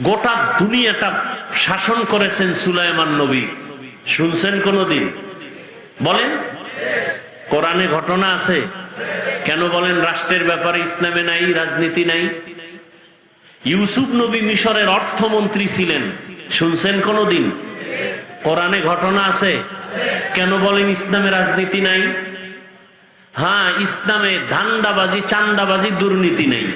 গোটা দুনিয়াটা শাসন করেছেন সুলাইমান নবী, শুনছেন কোনদিন? বলেন, কোরআনে ঘটনা আছে? কেন বলেন রাষ্ট্রের ব্যাপারে ইসলামে নাই, রাজনীতি নাই? ইউসুফ নবী মিশরের অর্থমন্ত্রী ছিলেন, শুনছেন কোনদিন? কোরআনে ঘটনা আছে? কেন বলেন ইসলামে রাজনীতি নাই? হ্যাঁ, ইসলামে ধান্দাবাজি, চান্দাবাজি, দুর্নীতি নেই।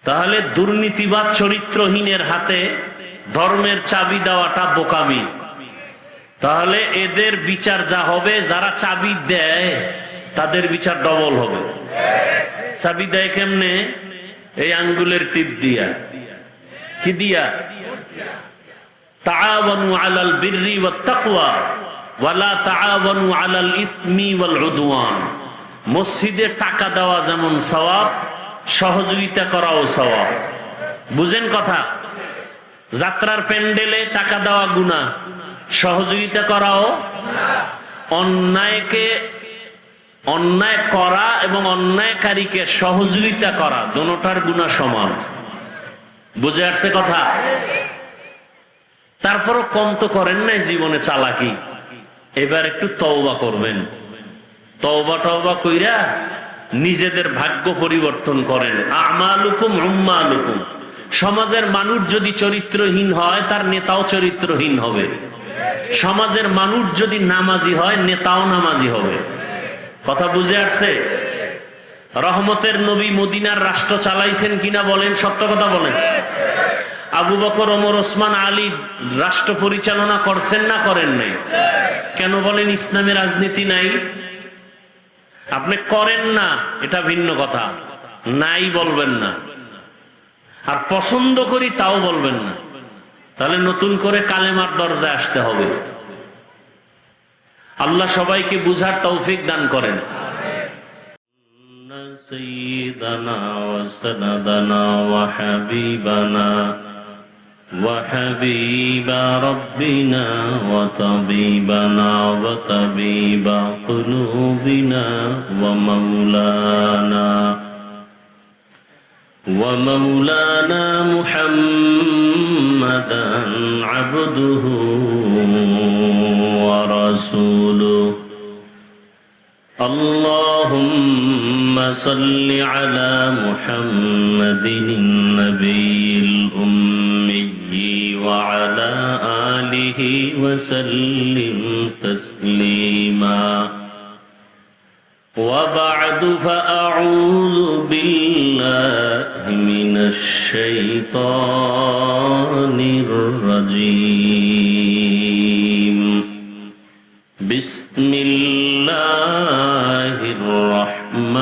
তাহলে দুর্নীতিবাদ চরিত্রহীনের হাতে ধর্মের চাবি দেওয়াটা বোকামি। তাহলে এদের বিচার যা হবে, যারা চাবি দেয় তাদের বিচার ডবল হবে। চাবি দেয় কেমনে? এই আঙ্গুলের টিপ দিয়া। কি দিয়া? তাআওয়ানু আলাল বিররি ওয়াত তাকওয়া ওয়ালা তাআওয়ানু আলাল ইসমি ওয়াল উদওয়ান। মসজিদে টাকা দেওয়া যেমন সওয়াব, সহযোগিতা করাও সওয়াব। বুঝেন কথা? যাত্রার প্যান্ডেলে টাকা দেওয়া গুনাহ, সহযোগিতা করাও অন্যায়কে, অন্যায় করা এবং অন্যায়কারীকে সহযোগিতা করা দুটোটার গুনাহ সমান। বুঝে আসছে কথা? তারপরও কম তো করেন নাই জীবনে চালাকি। এবার একটু তওবা করবেন। তওবা কইরা নিজেদের ভাগ্য পরিবর্তন করেন। আমালুকুম উম্মালুকুম। সমাজের মানুষ যদি চরিত্রহীন হয়, তার নেতাও চরিত্রহীন হবে। সমাজের মানুষ যদি নামাজি হয়, নেতাও নামাজি হবে। কথা বুঝে আসছে? রহমতের নবী মদিনার রাষ্ট্র চালাইছেন কিনা বলেন, সত্য কথা বলেন। আবু বকর, ওমর, ওসমান, আলী রাষ্ট্র পরিচালনা করছেন না করেন নাই? কেন বলেন ইসলামে রাজনীতি নাই? আপনি করেন না, এটা ভিন্ন কথা, নাই বলবেন না। আর পছন্দ করি তাও বলবেন না। তাহলে নতুন করে কালেমার দরজায় আসতে হবে। আল্লাহ সবাইকে বুঝার তৌফিক দান করেন। সাইয়্যিদানা ওয়া সানাদানা ওয়া হাবিবানা وحبيب ربنا وطبيبنا وطبيب قلوبنا ومولانا محمدا عبده ورسوله اللهم صل على محمد النبي الأمي وعلى آله وسلم تسليما وبعد فأعوذ بالله من الشيطان الرجيم بسم الله الرحمن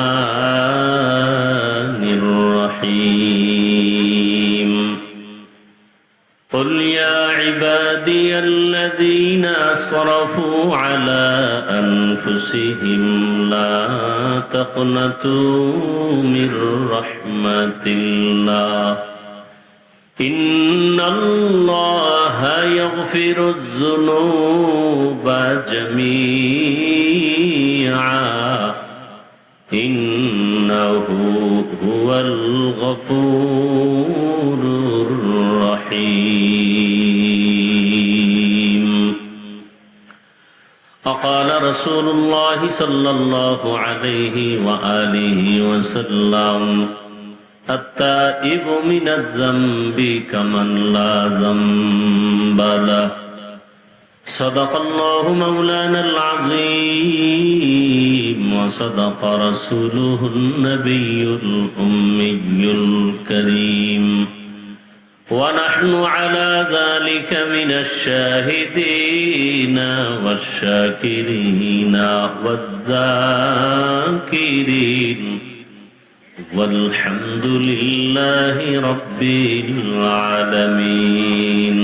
الرحيم قل يا عبادي الذين أسرفوا على أنفسهم لا تقنطوا من رحمة الله إن الله يغفر الذنوب جميعا إنه هو الغفور الرحيم وقال رسول الله صلى الله عليه وآله وسلم التائب من الذنب كمن لا ذنب له صدق الله مولانا العظيم وصدق رسوله النبي الأمي الكريم ونحن على ذلك من الشاهدين والشاكرين والذاكرين والحمد لله رب العالمين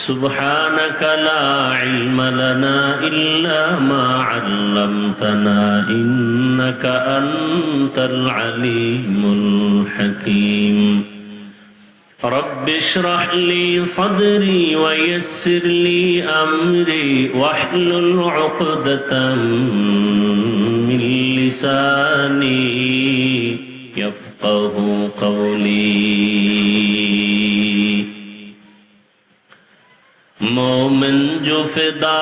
سبحانك لا علم لنا إلا ما علمتنا إنك أنت العليم الحكيم رب اشرح لي صدري ويسر لي أمري واحلل عقدة من لساني يفقهوا قولي मोमिन जो फिदा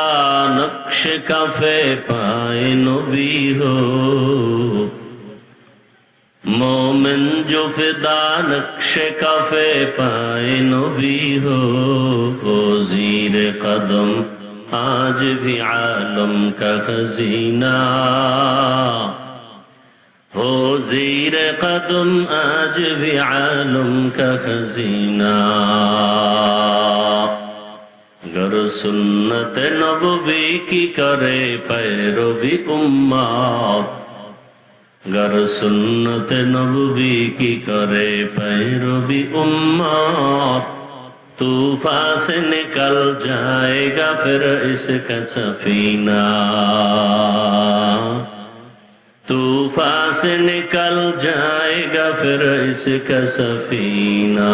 नक्श कफे पाए नबी हो मोमिन जो फिदा नक्श कफे पाए नबी हो ज़ीर कदम आज भी आलम का खजीना हो ज़ीर कदम आज भी आलम का खजीना गर सुन्नत नबवी की करे पैरवी उम्मत गर सुन्नत नबवी की करे पैरवी उम्मत तूफान से निकल जाएगा फिर इसका सफीना तूफान से निकल जाएगा फिर इसका सफीना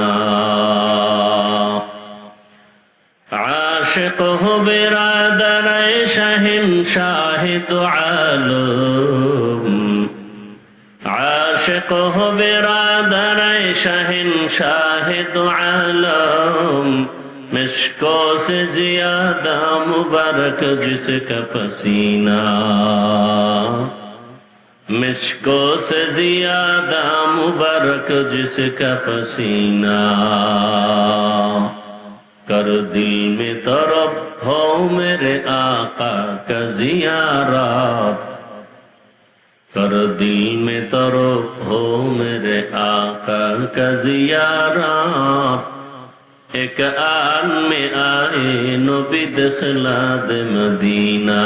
आशिक हो बिरादर शहंशाह दो आलम आशिक हो बिरादर शहंशाह दो आलम मिश्को से ज्यादा मुबारक जिसका पसीना मिश्को से ज्यादा मुबारक जिसका पसीना कर दिल में तरफ हो मेरे आका का जियारत कर दिल में तरफ हो मेरे आका का जियारत एक आन में आए नबी दखला दे मदीना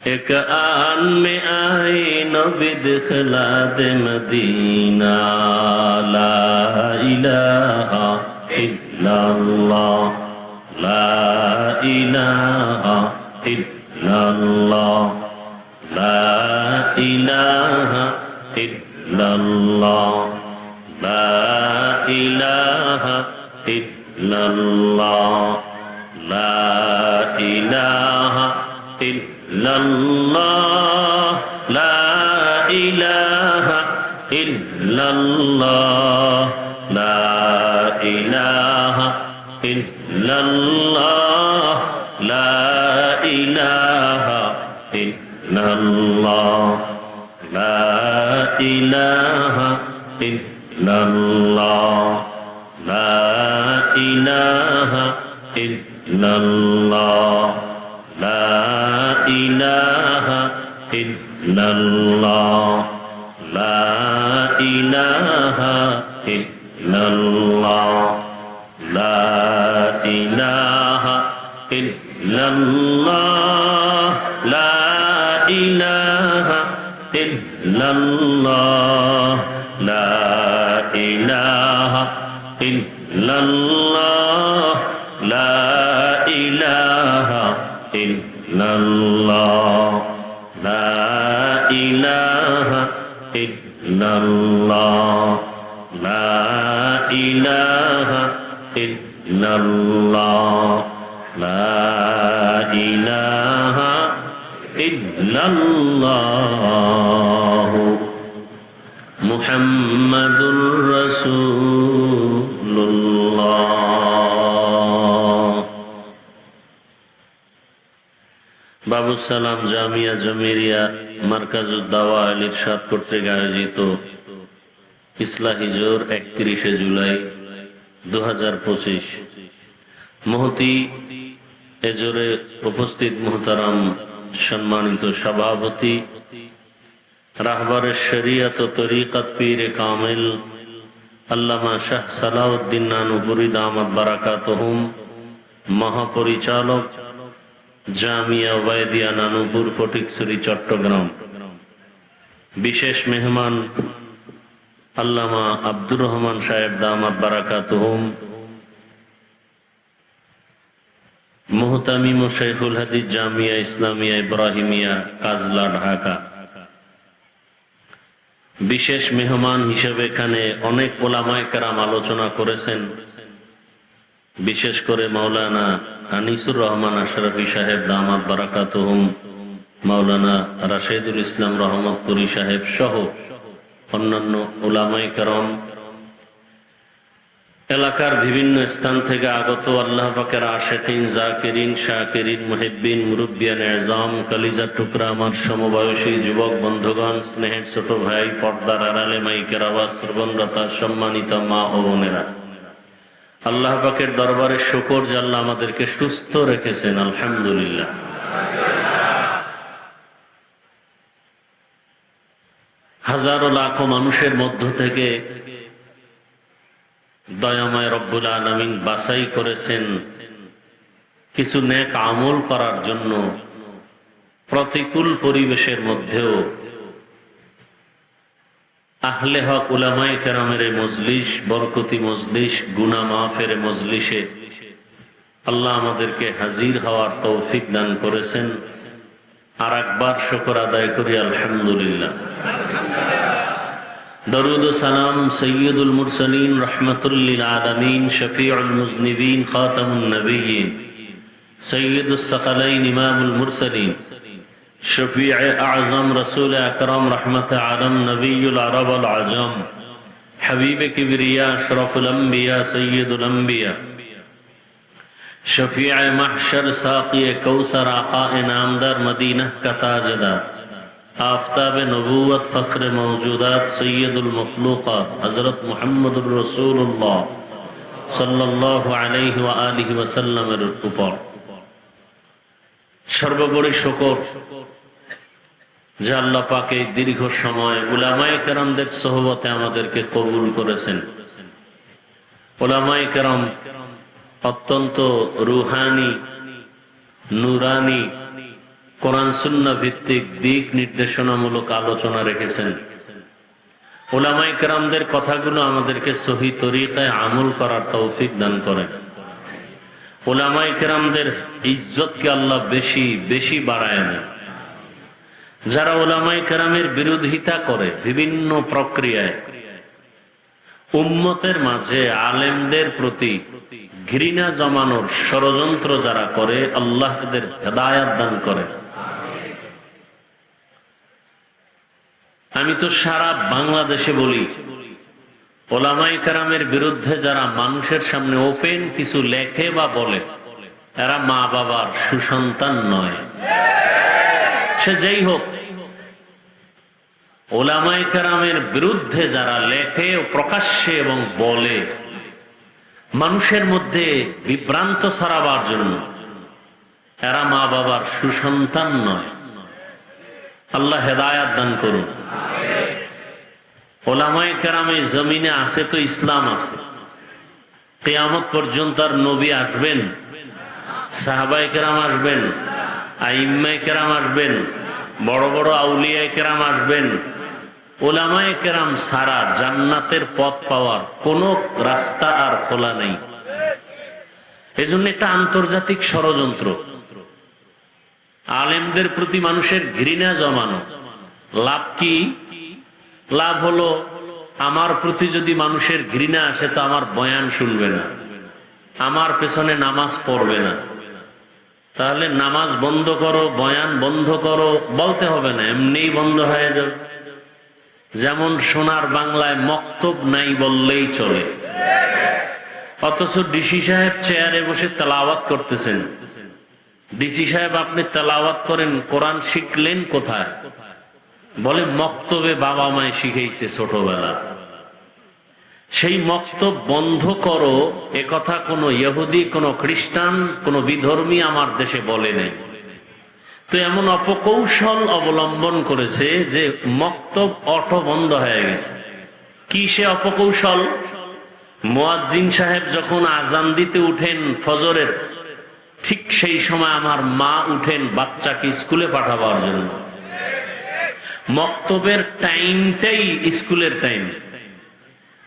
एक आन में आए नबी दखला दे मदीना ला इलाहा इल्लल्लाह ला इलाहा इल्लल्लाह ला इलाहा इल्लल्लाह ला इलाहा इल्लल्लाह ला इलाहा इल्लल्लाह ला इलाहा इल्लल्लाह ला इलाहा इल्लल्लाह ला इलाहा इल्लल्लाह ला इलाहा इल्लल्लाह ला इलाहा इल्लल्लाह ला इलाहा इल्लल्लाह ला इलाहा इल्लल्लाह ला इलाहा इल्लल्लाह ला इलाहा इल्लल्लाह ला इलाहा इल्लल्लाह ला इलाहा इल्लल्लाह ला इलाहा इल्लल्लाह ला इलाहा इल्लल्लाह ला इलाहा इल्लल्लाह मुहम्मदुर रसूलुल्लाह। বাবু সালাম জামিয়া জমিরিয়া মার্কাজুদ দাওয়া আল ইরশাদ কর্তৃক আয়োজিত ইসলাহি জোর 31শে জুলাই 2025 মহতি এজোরে উপস্থিত মুহতারাম সম্মানিত সভাপতি রাহবারে শরিয়ত ও তরিকত পীরে কামিল আল্লামা শাহ সালাউদ্দিন নানুপুরী দামাত বারাকাতুহুম মহাপরিচালক জামিয়া ওয়াইদিয়া নানুপুর ফটিকছড়ি চট্টগ্রাম বিশেষ মেহমান আল্লামা আব্দুর রহমান সাহেব দামাত বারাকাতুহুম মুহতামিম ও শাইখুল হাদিস জামিয়া ইসলামিয়া ইব্রাহিমিয়া কাজলা ঢাকা বিশেষ মেহমান হিসেবে এখানে অনেক ওলামায়ে কেরাম আলোচনা করেছেন বিশেষ করে মাওলানা আনিসুর রহমান আশরাফি সাহেব দামাত বারাকাতুহুম মাওলানা রাশেদুল ইসলাম রহমতপুরী সাহেব সহ অন্যান্য উলামায়ে কেরাম, এলাকার বিভিন্ন স্থান থেকে আগত আল্লাহ পাকের আশিকিন, জাকিরিন, শাকিরিন, মুহিব্বিন, মুরব্বিয়ান এজাম, কলিজার টুকরা আমার সমবয়সী যুবক বন্ধুগণ, স্নেহের ছোট ভাই, পর্দার আড়ালে মাইকের আওয়াজ শ্রবণরতা সম্মানিত মা ও বোনেরা, আল্লাহ পাকের দরবারে শুকর যে আল্লাহ আমাদেরকে সুস্থ রেখেছেন, আলহামদুলিল্লাহ। হাজারো লাখো মানুষের মধ্য থেকে দয়াময় রব্বুল আলামিন বাছাই করেছেন কিছু নেক আমল করার জন্য। প্রতিকূল পরিবেশের মধ্যেও আহলে হক উলামায়ে কেরামের মজলিস, বরকতি মজলিস, গুনাহ মাফের মজলিসে আল্লাহ আমাদেরকে হাজির হওয়ার তৌফিক দান করেছেন। আর একবার শুকর আদায় করি, আলহামদুলিল্লাহ। দরুদ ও সালাম সৈয়দুল মুরসালিন, রহমাতুল লিল আলামিন, শফিউল মুজনিবিন, খাতামুন নবিয়্যিন, সৈয়দুস সাকালাইন, ইমামুল মুরসালিন, শফিউ আযম, রাসূল আকরাম, রহমতে আলম, নবিয়ুল আরব ওয়াল আজম, হাবিবে কিবরিয়া, আশরাফুল আম্বিয়া, সৈয়দুল আম্বিয়া, शफीअ महशर, साक़िए कौसर, आक़ाए नामदार, मदीना का ताजदार, आफ़ताब नबूवत, फ़ख्र मौजूदात, सैयदुल मखलूक़ात, हज़रत मुहम्मदुर रसूलुल्लाह सल्लल्लाहु अलैहि व आलिहि वसल्लमेर উপর সর্বোপরি শুকর যে আল্লাহ পাক এই দীর্ঘ সময় উলামায়ে কেরামদের সোহবতে আমাদেরকে কবুল করেছেন। উলামায়ে কেরাম অত্যন্ত রুহানি, নুরানি, কোরআন সুন্নাহ ভিত্তিক দিক নির্দেশনামূলক আলোচনা রেখেছেন। উলামায়ে কেরামদের কথাগুলো আমাদেরকে সহি তরিকায় আমল করার তৌফিক দান করেন। উলামায়ে কেরামদের ইজ্জতকে আল্লাহ বেশি বেশি বাড়ায় দেন। যারা উলামায়ে কেরামের বিরোধিতা করে বিভিন্ন প্রক্রিয়ায়, উম্মতের মাঝে আলেমদের প্রতি ঘৃণা জমানোর ষড়যন্ত্র যারা করে, আল্লাহ এদের হেদায়াত দান করে। আমি তো সারা বাংলাদেশে বলি, উলামায়ে কেরামের বিরুদ্ধে যারা মানুষের সামনে ওপেন কিছু লেখে বা বলে, এরা মা বাবার সুসন্তান নয়। সে যেই হোক, উলামায়ে কেরামের বিরুদ্ধে যারা লেখে ও প্রকাশ্যে এবং বলে মানুষের মধ্যে বিভ্রান্ত ছড়াবার জন্য, এরা মা বাবার সুসন্তান নয়। আল্লাহ হেদায়াত দান করুন। উলামায়ে কেরামে জমিনে আছে তো ইসলাম আছে। কিয়ামত পর্যন্ত আর নবী আসবেন, সাহাবায়ে কেরাম আসবেন, আইম্মায়ে কেরাম আসবেন, বড় বড় আউলিয়ায়ে কেরাম আসবেন। উলামায়ে কেরাম ছাড়া জান্নাতের পথ পাওয়ার কোনো রাস্তা আর খোলা নেই। এজন্য এটা আন্তর্জাতিক ষড়যন্ত্র। আলেমদের প্রতি মানুষের ঘৃণা জমানো লাভ কি? লাভ হলো আমার প্রতি যদি মানুষের ঘৃণা আসে তো আমার বয়ান শুনবে না, আমার পেছনে নামাজ পড়বে না। তাহলে নামাজ বন্ধ করো, বয়ান বন্ধ করো বলতে হবে না, এমনিই বন্ধ হয়ে যাবে। যেমন সোনার বাংলায় মক্তব নাই বললেই চলে, অথচ ডিসি সাহেব চেয়ারে বসে তেলাওয়াত করতেছেন। ডিসি সাহেব আপনি তেলাওয়াত করেন, কোরআন শিখলেন কোথায়? বলে মক্তবে বাবা মায় শিখেইছে ছোটবেলা। সেই মক্তব বন্ধ করো এ কথা কোনো ইহুদি, কোনো খ্রিস্টান, কোনো বিধর্মী আমার দেশে বলে নাই। তো এমন অপকৌশল অবলম্বন করেছে যে মক্তব অটো বন্ধ হয়ে গেছে। কি সে অপকৌশল? মুয়াজ্জিন সাহেব যখন আজান দিতে উঠেন ফজরের, ঠিক সেই সময় আমার মা উঠেন বাচ্চাকে স্কুলে পাঠাবার জন্য। মক্তবের টাইমটাই স্কুলের টাইম।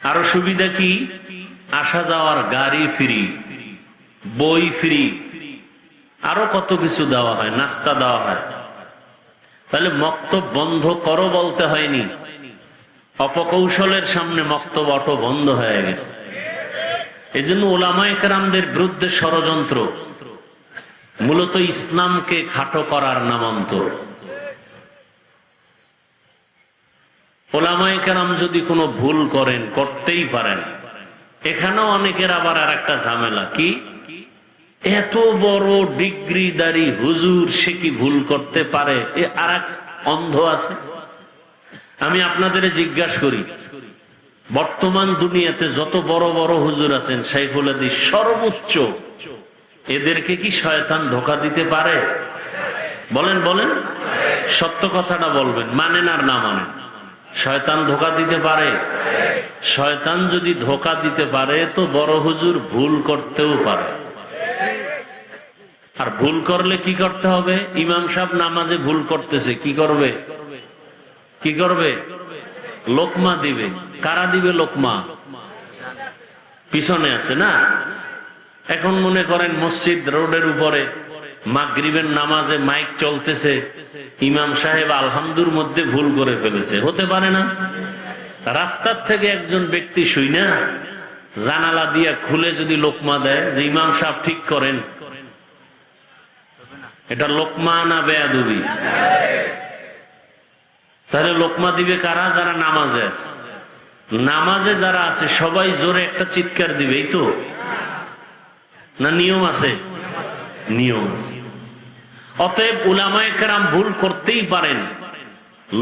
আরো সুবিধা কি? আসা যাওয়ার গাড়ি ফ্রি, বই ফ্রি, আরো কত কিছু দেওয়া হয়, নাস্তা দেওয়া হয়। তাহলে মক্তব বন্ধ করো বলতে হয়নি, অপকৌশলের সামনে মক্তব অটো বন্ধ হয়ে গেছে। এই জন্য উলামায়ে কেরামদের বিরুদ্ধে ষড়যন্ত্র মূলত ইসলামকে খাটো করার নামান্তর। ওলামায়ে কেরাম যদি কোনো ভুল করেন, করতেই পারেন, এখানেও অনেকের আবার আর একটা ঝামেলা কি, এত বড় ডিগ্রিদারি হুজুর সে কি ভুল করতে পারে, এ আর এক অন্ধ আছে। আমি আপনাদের জিজ্ঞাসা করি, বর্তমান দুনিয়াতে যত বড় বড় হুজুর আছেন, শাইখুল হাদিস সর্বোচ্চ, এদেরকে কি শয়তান ধোঁকা দিতে পারে? বলেন বলেন, সত্য কথাটা বলবেন, মানেন আর না মানেন। শয়তান ধোঁকা দিতে পারে? শয়তান যদি ধোঁকা দিতে পারে তো বড় হুজুর ভুল করতেও পারে। আর ভুল করলে কি করতে হবে? ইমাম সাহেব নামাজে ভুল করতেছে, কি করবে? কি করবে? লোকমা দিবে। কারা দিবে লোকমা? পিছনে আছে না। এখন মনে করেন মসজিদ রোডের উপরে মাগরিবের নামাজে মাইক চলতেছে, ইমাম সাহেব আলহামদুর মধ্যে ভুল করে ফেলেছে, হতে পারে না? রাস্তার থেকে একজন ব্যক্তি শুই না জানালা দিয়া খুলে যদি লোকমা দেয় যে ইমাম সাহেব ঠিক করেন, এটা লোকমা না বেয়াদবি? তাহলে লোকমা দিবে কারা? যারা নামাজে আছে। নামাজে যারা আছে সবাই জোরে একটা চিৎকার দিবে, এই তো না? নিয়ম আছে, নিয়ম আছে। অতএব উলামায়ে কেরাম ভুল করতেই পারেন,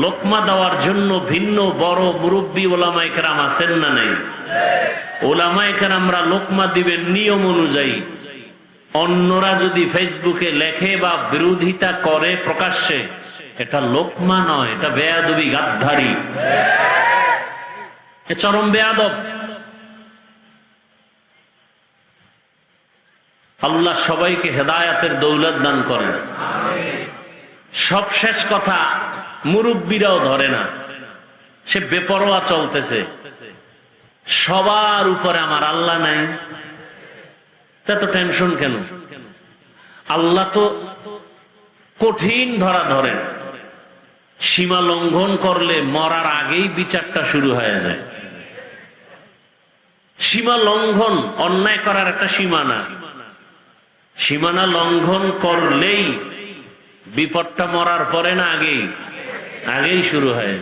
লোকমা দেওয়ার জন্য ভিন্ন বড় মুরব্বী উলামায়ে কেরাম আছেন না নাই? উলামায়ে কেরামরা লোকমা দিবেন নিয়ম অনুযায়ী। অন্যরা যদি ফেসবুকে লেখে বা বিরোধিতা করে প্রকাশ্যে, এটা লোকমা নয়, এটা বেয়াদবি, গাদ্দারি, এ চরম বেয়াদব। আল্লাহ সবাইকে হেদায়াতের দৌলত দান করেন। সব শেষ কথা, মুরব্বীরাও ধরে না, সে বেপরোয়া চলতেছে, সবার উপরে আমার আল্লাহ নাই, এত টেনশন কেন? আল্লাহ তো কঠিন ধরা ধরেন, সীমা লঙ্ঘন করলে মরার আগেই বিচারটা শুরু হয়ে যায়। সীমা লঙ্ঘন, অন্যায় করার একটা সীমানা, সীমানা লঙ্ঘন করলেই বিপদটা মরার পরে না আগেই? আগেই শুরু হয়।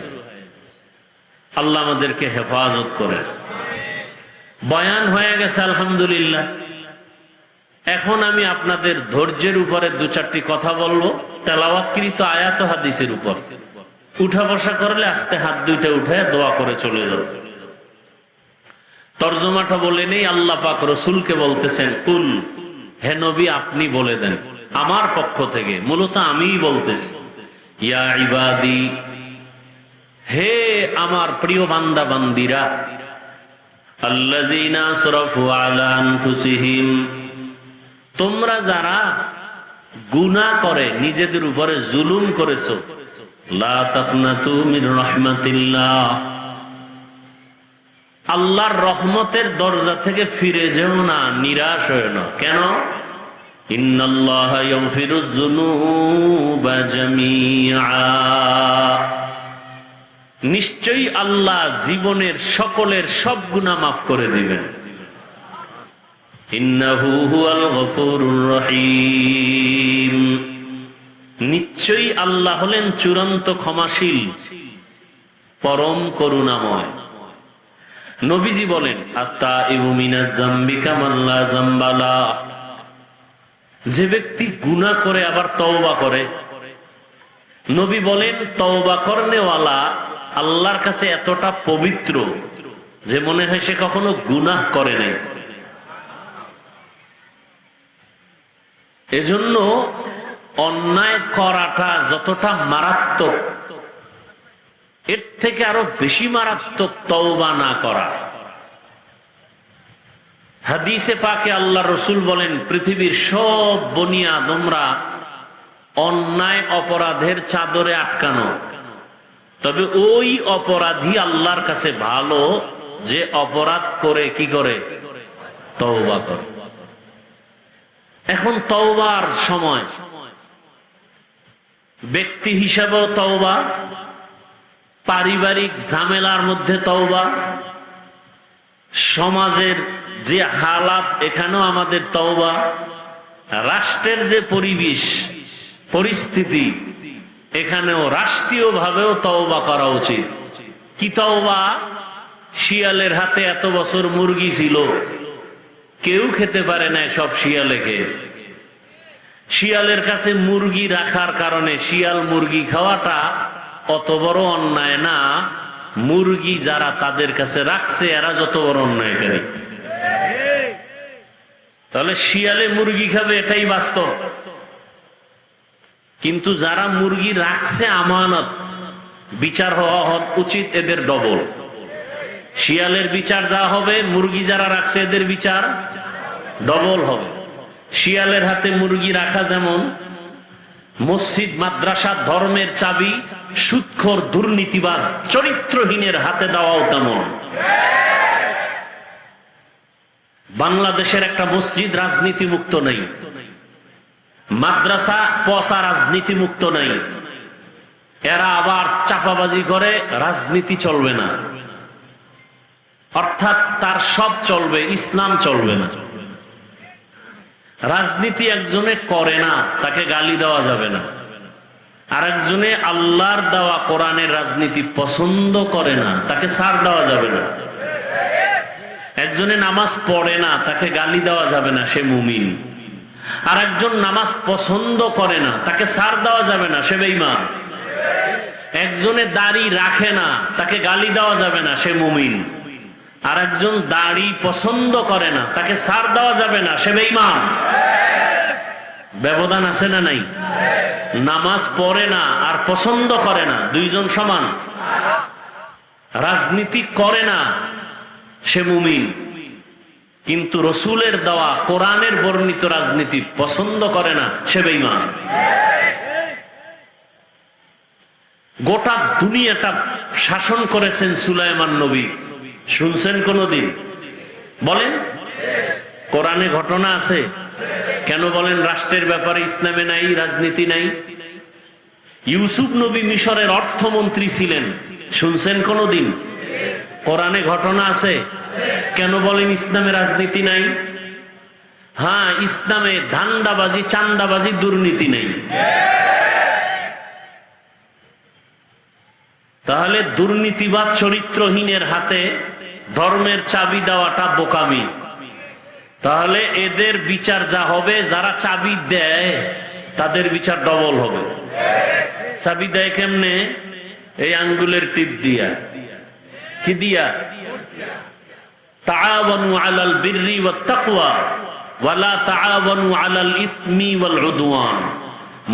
আল্লাহ আমাদেরকে হেফাজত করে। বয়ান হয়ে গেছে আলহামদুলিল্লাহ। এখন আমি আপনাদের ধৈর্যের উপরে দু চারটি কথা বলবো, তেলাওয়াতকৃত আয়াত ও হাদিসের উপর। উঠা বসা করলে আস্তে হাত দুইটা উঠে দোয়া করে চলে যাও। তরজমাটা বলে নেই। আল্লাহ পাক রসুলকে বলতেছেন, কুল, হে নবী আপনি বলে দেন আমার পক্ষ থেকে, মূলত আমিই বলতেছি, ইয়া ইবাদি, হে আমার প্রিয় বান্দা বান্দিরা, আল্লাযীনা আসরাফু আলা আনফুসিহিম, তোমরা যারা গুনাহ করে নিজেদের উপরে জুলুম করেছো, লা তাকনাতু মির রাহমাতিল্লাহ, আল্লাহর রহমতের দরজা থেকে ফিরে যেও না, নিরাশ হয়ো না। কেন? ইন্নাল্লাহা ইয়াগফিরুয যুনুবা জামিআ, নিশ্চয়ই আল্লাহ জীবনের সকলের সব গুনাহ মাফ করে দিবেন। ইন্নাহু হুয়াল গফুরুর রহিম, নিশ্চয়ই আল্লাহ হলেন চূড়ান্ত ক্ষমাশীল, পরম করুণাময়। নবীজি বলেন, আত্তাইবু মিনাজ যামবি কামান লা যামবা লা, যে ব্যক্তি গুনাহ করে আবার তওবা করে, নবী বলেন তওবা করনেওয়ালা আল্লাহর কাছে এতটা পবিত্র যে মনে হয় সে কখনো গুনাহ করে নাই। এজন্য অন্যায় করাটা যতটা মারাত্মক, এর থেকে আরো বেশি মারাত্মক তওবা না করা। হাদিসে পাকে আল্লাহ রসুল বলেন, পৃথিবীর সব বনি আদমরা অন্যায় অপরাধের চাদরে আটকানো, তবে ওই অপরাধী আল্লাহর কাছে ভালো যে অপরাধ করে কি করে? তওবা করে। এখন তওবার সময়, ব্যক্তি হিসাবেও তওবা, পারিবারিক ঝামেলার মধ্যে তওবা, সমাজের যে হালাত এখানেও আমাদের তওবা, রাষ্ট্রের যে পরিবেশ পরিস্থিতি এখানেও রাষ্ট্রীয় ভাবেও তওবা করা উচিত। কি তওবা? শিয়ালের হাতে এত বছর মুরগি ছিল, কেউ খেতে পারে না, সব শিয়ালে খেয়েছে। শিয়ালের কাছে মুরগি রাখার কারণে শিয়াল মুরগি খাওয়াটা অত বড় অন্যায় না, মুরগি যারা তাদের কাছে রাখছে এরা যত বড় অন্যায়কারী। তাহলে শিয়ালে মুরগি খাবে এটাই বাস্তব, কিন্তু যারা মুরগি রাখছে আমানত, বিচার হওয়া উচিত এদের ডবল। শিয়ালের বিচার যা হবে, মুরগি যারা রাখছে এদের বিচার ডবল হবে। শিয়ালের হাতে মুরগি রাখা যেমন, মসজিদ মাদ্রাসা ধর্মের চাবি সুদখোর দুর্নীতিবাজ চরিত্রহীনের হাতে দেওয়াও তেমন। বাংলাদেশের একটা মসজিদ রাজনীতি মুক্ত নাই, মাদ্রাসা পচা রাজনীতি মুক্ত নাই, এরা আবার চাপাবাজি করে রাজনীতি চলবে না, অর্থাৎ তার সব চলবে, ইসলাম চলবে না। রাজনীতি একজনে করে না, তাকে গালি দেওয়া যাবে না। আর একজনে আল্লাহর দেওয়া কোরআনের রাজনীতি পছন্দ করে না, তাকে ছাড় দেওয়া যাবে না। একজনে নামাজ পড়ে না, তাকে গালি দেওয়া যাবে না, সে মুমিন। আর একজন নামাজ পছন্দ করে না, তাকে ছাড় দেওয়া যাবে না, সে বেঈমান। একজনে দাড়ি রাখে না, তাকে গালি দেওয়া যাবে না, সে মুমিন। আর একজন দাড়ি পছন্দ করে না, তাকে ছাড় দেওয়া যাবে না, সে বেঈমান। ব্যবধান আছে না নাই? নামাজ পড়ে না আর পছন্দ করে না, দুইজন সমান। রাজনীতি করে না, সে মুমিন। কিন্তু রসুলের দেওয়া কোরআনের বর্ণিত রাজনীতি পছন্দ করে না, সে বেঈমান। গোটা দুনিয়াটা শাসন করেছেন সুলাইমান নবী, শুনছেন কোনদিন? বলেন, কোরআনে ঘটনা আছে? কেন বলেন রাষ্ট্রের ব্যাপারে ইসলামে নাই, রাজনীতি নাই? ইউসুফ নবী মিশরের অর্থমন্ত্রী ছিলেন, শুনছেন কোনদিন? কোরআনে ঘটনা আছে? কেন বলেন ইসলামে রাজনীতি নাই? হ্যাঁ, ইসলামে ধান্দাবাজি, চান্দাবাজি, দুর্নীতি নেই। তাহলে দুর্নীতিবাদ চরিত্রহীনের হাতে ধর্মের চাবি দেওয়াটা বোকামি। তাহলে এদের বিচার যা হবে, যারা চাবি দেয় তাদের বিচার ডবল হবে। চাবি দেয় কেমনে? এই আঙ্গুলের টিপ দিয়া। কি দিয়া? তাআওয়ানু আলাল বিররি ওয়াত তাকওয়া ওয়ালা তাআওয়ানু আলাল ইসমি ওয়াল উদওয়ান।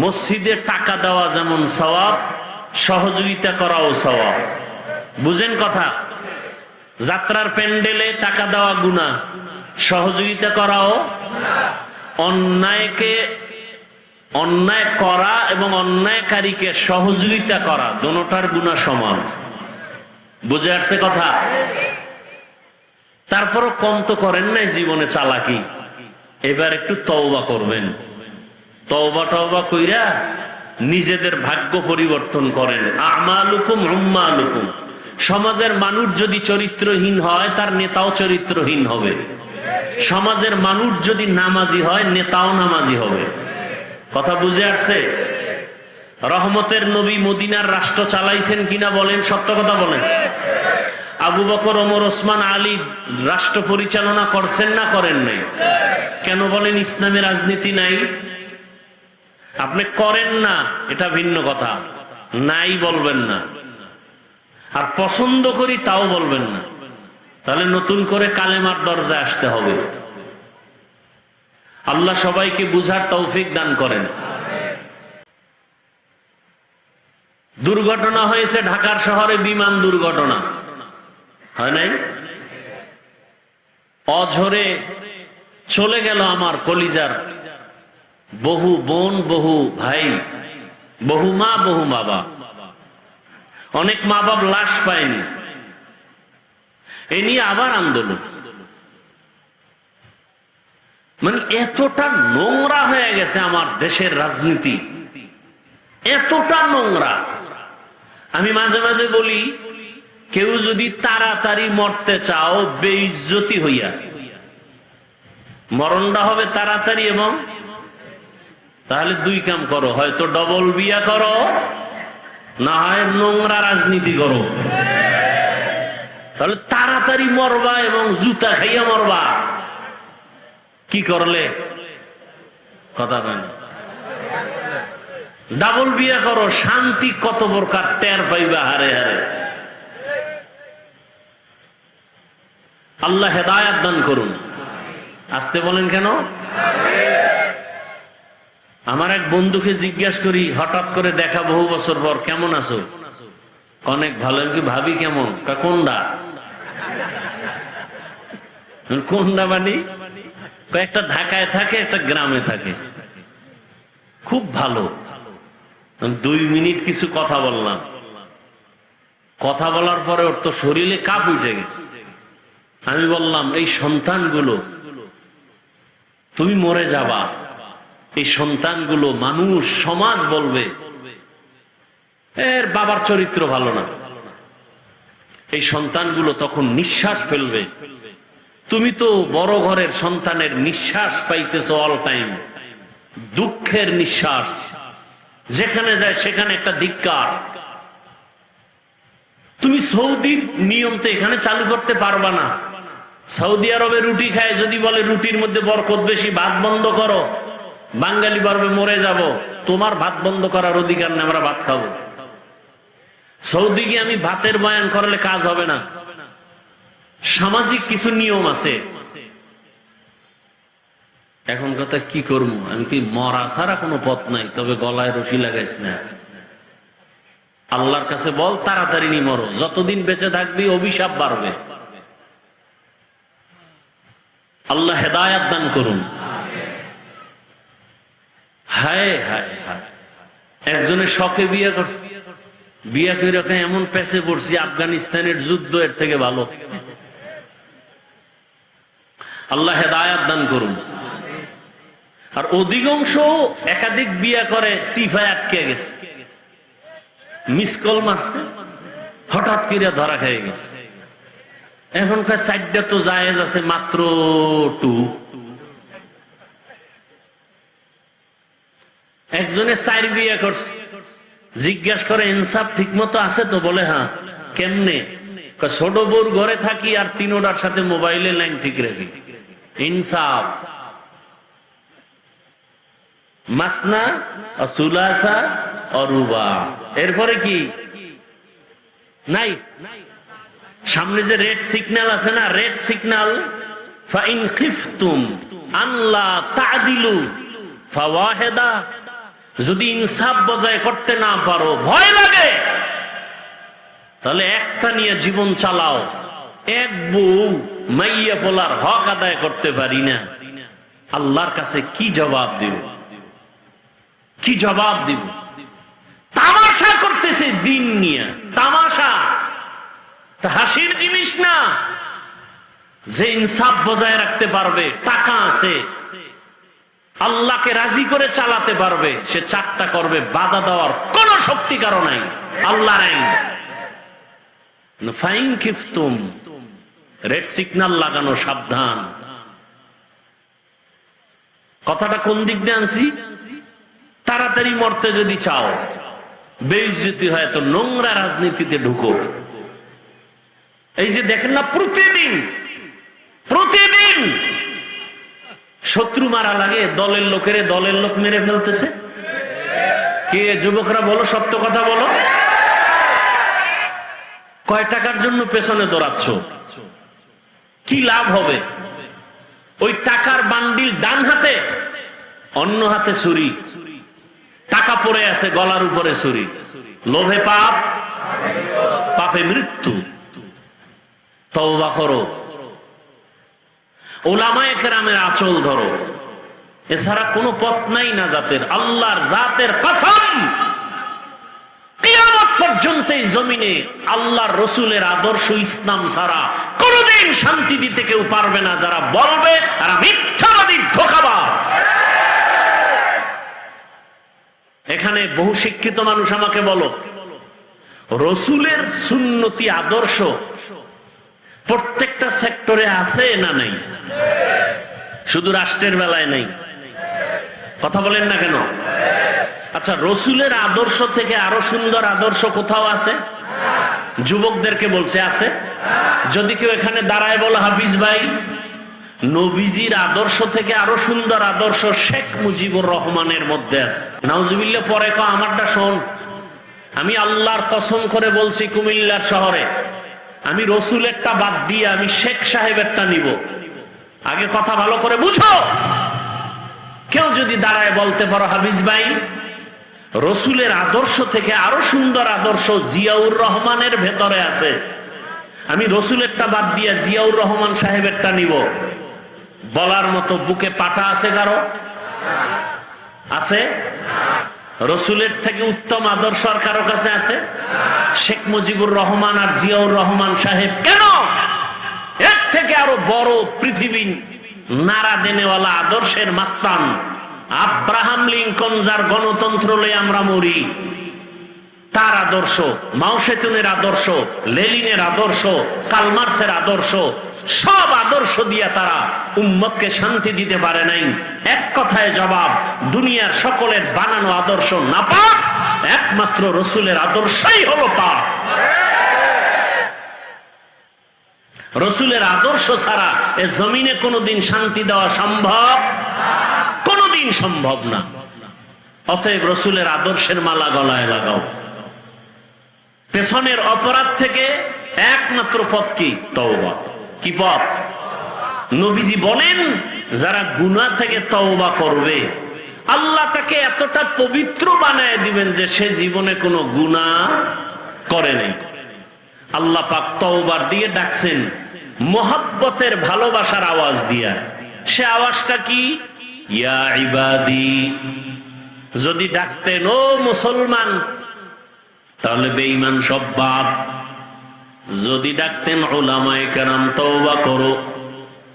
মসজিদে টাকা দেওয়া যেমন সওয়াব, সহযোগিতা করাও সওয়াব। বুঝেন কথা? যাত্রার প্যান্ডেলে টাকা দেওয়া গুনাহ, সহযোগিতা করাও অন্যায়কে, অন্যায় করা এবং অন্যায়কারীকে সহযোগিতা করা, দোনোটার গুনাহ সমান। বুঝে আসছে কথা? তারপরও কম তো করেন নাই জীবনে চালাকি, এবার একটু তওবা করবেন। তওবা টওবা কইরা নিজেদের ভাগ্য পরিবর্তন করেন। আমালুকুম উম্মালুকুম। সমাজের মানুষ যদি চরিত্রহীন হয়, তার নেতাও চরিত্রহীন হবে। সমাজের মানুষ যদি নামাজি হয়, নেতাও নামাজি হবে। কথা বুঝে আসছে? রহমতের নবী মদিনার রাষ্ট্র চালাইছেন কিনা বলেন, সত্য কথা বলেন। আবু বকর, ওমর, ওসমান, আলী রাষ্ট্র পরিচালনা করছেন না করেন নাই? কেন বলেন ইসলামে রাজনীতি নাই? আপনি করেন না, এটা ভিন্ন কথা, নাই বলবেন না। আর পছন্দ করি তাও বলবেন না। তাহলে নতুন করে কালেমার দরজায় আসতে হবে। আল্লাহ সবাইকে বুঝার তৌফিক দান করেন। দুর্ঘটনা হয়েছে ঢাকার শহরে, বিমান দুর্ঘটনা হয় নাই? অঝরে চলে গেল আমার কলিজার বহু বোন, বহু ভাই, বহু মা, বহু বাবা। অনেক মা বাবা লাশ পায়নি, এ নিয়ে আবার আন্দোলন। মানে এতটা নোংরা হয়ে গেছে আমার দেশের রাজনীতি, এতটা নোংরা। আমি মাঝে মাঝে বলি, কেউ যদি তাড়াতাড়ি মরতে চাও বেইজ্জতি হইয়া, মরণটা হবে তাড়াতাড়ি, এবং তাহলে দুই কাম করো, হয়তো ডবল বিয়া করো, না হয় নোংরা রাজনীতি করো। তাহলে তাড়াতাড়ি মরবা এবং জুতা খাইয়া মরবা। কি করলে? কথা বলেন। ডাবল বিয়ে করো, শান্তি কত প্রকার টের পাইবা হারে হারে। আল্লাহ হেদায়াত দান করুন। আসতে বলেন কেন? আমার এক বন্ধুকে জিজ্ঞাসা করি, হঠাৎ করে দেখা বহু বছর পর, কেমন আছো? অনেক ভালো। কি ভাবি কেমন? কোনডা? কোনডা মানে? একটা ঢাকায় থাকে, একটা গ্রামে থাকে। খুব ভালো। 2 মিনিট কিছু কথা বললাম। কথা বলার পরে ওর তো শরীরে কাঁপ উঠে গেছে। আমি বললাম, এই সন্তানগুলো, তুমি মরে যাবা, এই সন্তানগুলো মানুষ সমাজ বলবে এর বাবার চরিত্র ভালো না। এই সন্তানগুলো তখন নিঃশ্বাস ফেলবে। তুমি তো বড় ঘরের সন্তানের নিঃশ্বাস পাইতেছো অল টাইম, দুঃখের নিঃশ্বাস। যেখানে যায় সেখানে একটা ধিক্কার। তুমি সৌদির নিয়ম তো এখানে চালু করতে পারবা না। সৌদি আরবে রুটি খায়, যদি বলে রুটির মধ্যে বরকত বেশি, ভাত বন্ধ করো, বাঙালি পারবে মরে যাব। তোমার ভাত বন্ধ করার অধিকার নেই, আমরা ভাত খাবো। সৌদি গিয়ে আমি ভাতের বয়ান করলে কাজ হবে না। সামাজিক কিছু নিয়ম আছে। এখন কথা কি করবো? আমি কি মরা ছাড়া কোনো পথ নাই, তবে গলায় রশি লাগাইছ না। আল্লাহর কাছে বল তাড়াতাড়ি নি মরো, যতদিন বেঁচে থাকবি অভিশাপ বাড়বে। আল্লাহ হেদায়াত দান করুন। হায় হায় হায়, একজনের শখে বিয়ে করছে, বিয়ে করে এমন পেছে পড়ছি, আফগানিস্তানের যুদ্ধ এর থেকে ভালো। আল্লাহ হেদায়াত দান করুন। আর অধিকাংশ একাধিক বিয়ে করে, সিফায় আটকে গেছে, মিস কল মারছে, হঠাৎ করে ধরা খেয়ে গেছে। এখনকার সাইডটা তো জায়েজ আছে, মাত্র 2। একজনে 4 বিয়ে করছে, জিজ্ঞাসা করে ইনসাফ ঠিক মতো আছে তো? বলে হ্যাঁ। কেমনে? ছোট বউর ঘরে থাকি আর 3টার সাথে মোবাইলের লাইন ঠিক রাখি। ইনসাফ। মাসনা ও সুলাসা ও রুবা। এরপরে কি নাই? সামনে যে রেড সিগন্যাল আছে না, রেড সিগন্যাল, ফাইন খিফতুম আল্লাহ তাদিলু ফাওয়াহিদা। যদি ইনসাফ বজায় করতে না পারো, ভয় লাগে, তাহলে একটা নিয়ে জীবন চালাও। এক বউ মাইয়া পোলার হক আদায় করতে পারি না, আল্লাহর কাছে কি জবাব দিব? কি জবাব দিব? তামাশা করতেছে দিন নিয়ে, তামাশা। হাসির জিনিস না। যে ইনসাফ বজায় রাখতে পারবে, টাকা আছে, আল্লাহকে রাজি করে চালাতে পারবে, সে 4টা করবে, বাধা দেওয়ার কোন শক্তি কারো নাই। আল্লাহর আইন। ফাইন খিফতুম, রেড সিগন্যাল লাগানো, সাবধান। কথাটা কোন দিক দিয়ে আনছি? তাড়াতাড়ি মরতে যদি চাও, বেইজ্জতি হয়, তো নোংরা রাজনীতিতে ঢুকো। এই যে দেখেন না, প্রতিদিন প্রতিদিন শত্রু মারা লাগে, দলের লোকের দলের লোক মেরে ফেলতেছে। কে? যুবকরা বলো, সত্য কথা বলো। কয় টাকার জন্য পেছনে দৌড়াচ্ছ? কি লাভ হবে? ওই টাকার বান্ডিল ডান হাতে, অন্য হাতে ছুরি, টাকা পড়ে আছে গলার উপরে ছুরি। লোভে পাপ, পাপে মৃত্যু। তওবা করো, উলামায়ে কেরামের আঁচল ধরো, এছাড়া কোনো পথ নাই নাজাতের। আল্লাহর জাতের কসম, কিয়ামত পর্যন্ত এই জমিনে আল্লাহর রসুলের আদর্শ ইসলাম ছাড়া কোনদিন শান্তি দিতে কেউ পারবে না। যারা বলবে আর মিথ্যাবাদী, ধোঁকাবাজ। এখানে বহু শিক্ষিত মানুষ আমাকে বলো, রসুলের সুন্নতি আদর্শ প্রত্যেকটা সেক্টরে আছে না নাই? শুধু রাষ্ট্রের বেলায় নাই। কথা বলেন না কেন? আচ্ছা, রসুলের আদর্শ থেকে আরো সুন্দর আদর্শ কোথাও আছে? যুবকদেরকে বলছে আছে? যদি কেউ এখানে দাঁড়ায় বলে হাফিজ ভাই, নবীজির আদর্শ থেকে আরো সুন্দর আদর্শ শেখ মুজিবুর রহমানের মধ্যে আছে, নাউজুবিল্লাহ পরে কো আমারটা শোন। আমি আল্লাহর কসম করে বলছি, কুমিল্লার শহরে আমি রসুলেরটা বাদ দিয়ে আমি শেখ সাহেবেরটা নিব। আগে কথা ভালো করে বুঝো। কেউ যদি দাঁড়ায় বলতে পারো হাফিজ ভাই, রসুলের আদর্শ থেকে আরো সুন্দর আদর্শ জিয়াউর রহমানের ভেতরে আছে, আমি রসুলেরটা বাদ দিয়ে জিয়াউর রহমান সাহেবেরটা নিব, বলার মতো বুকে পাটা আছে কারো? আছে? রসুলের থেকে উত্তম আদর্শ আর কারো কাছে আছে? শেখ মুজিবুর রহমান আর জিয়াউর রহমান সাহেব কেন? এর থেকে আরো বড় পৃথিবী নাড়া দেনেওয়ালা আদর্শের মাস্তান আব্রাহাম লিঙ্কন, যার গণতন্ত্র লয়ে আমরা মরি, তার আদর্শ, মাও সেতুনের আদর্শ, লেনিনের আদর্শ, কালমার্সের আদর্শ, সব আদর্শ দিয়া তারা উম্মতকে শান্তি দিতে পারে নাই। এক কথায় জবাব, দুনিয়ার সকলের বানানো আদর্শ নাপাক, একমাত্র রসুলের আদর্শই হলো পাক। রসুলের আদর্শ ছাড়া এ জমিনে কোনোদিন শান্তি দেওয়া সম্ভব, কোনোদিন সম্ভব না। অতএব রসুলের আদর্শের মালা গলায় লাগাও। পেছনের অপরাধ থেকে একমাত্র পথ কি? তওবা। কি পথ? নবীজি বলেন, যারা গুনাহ থেকে তওবা করবে আল্লাহ তাকে এতটা পবিত্র বানায় দিবেন যে সে জীবনে কোনো গুনাহ করে নাই। আল্লাহ পাক তওবার দিয়ে ডাকছেন মোহাব্বতের ভালোবাসার আওয়াজ দিয়া। সে আওয়াজটা কি? ইয়া ইবাদি। যদি ডাকতেন ও মুসলমান, তাহলে বেঈমান সব বাপ। যদি ডাকতেন উলামায়ে কেরাম তওবা করো,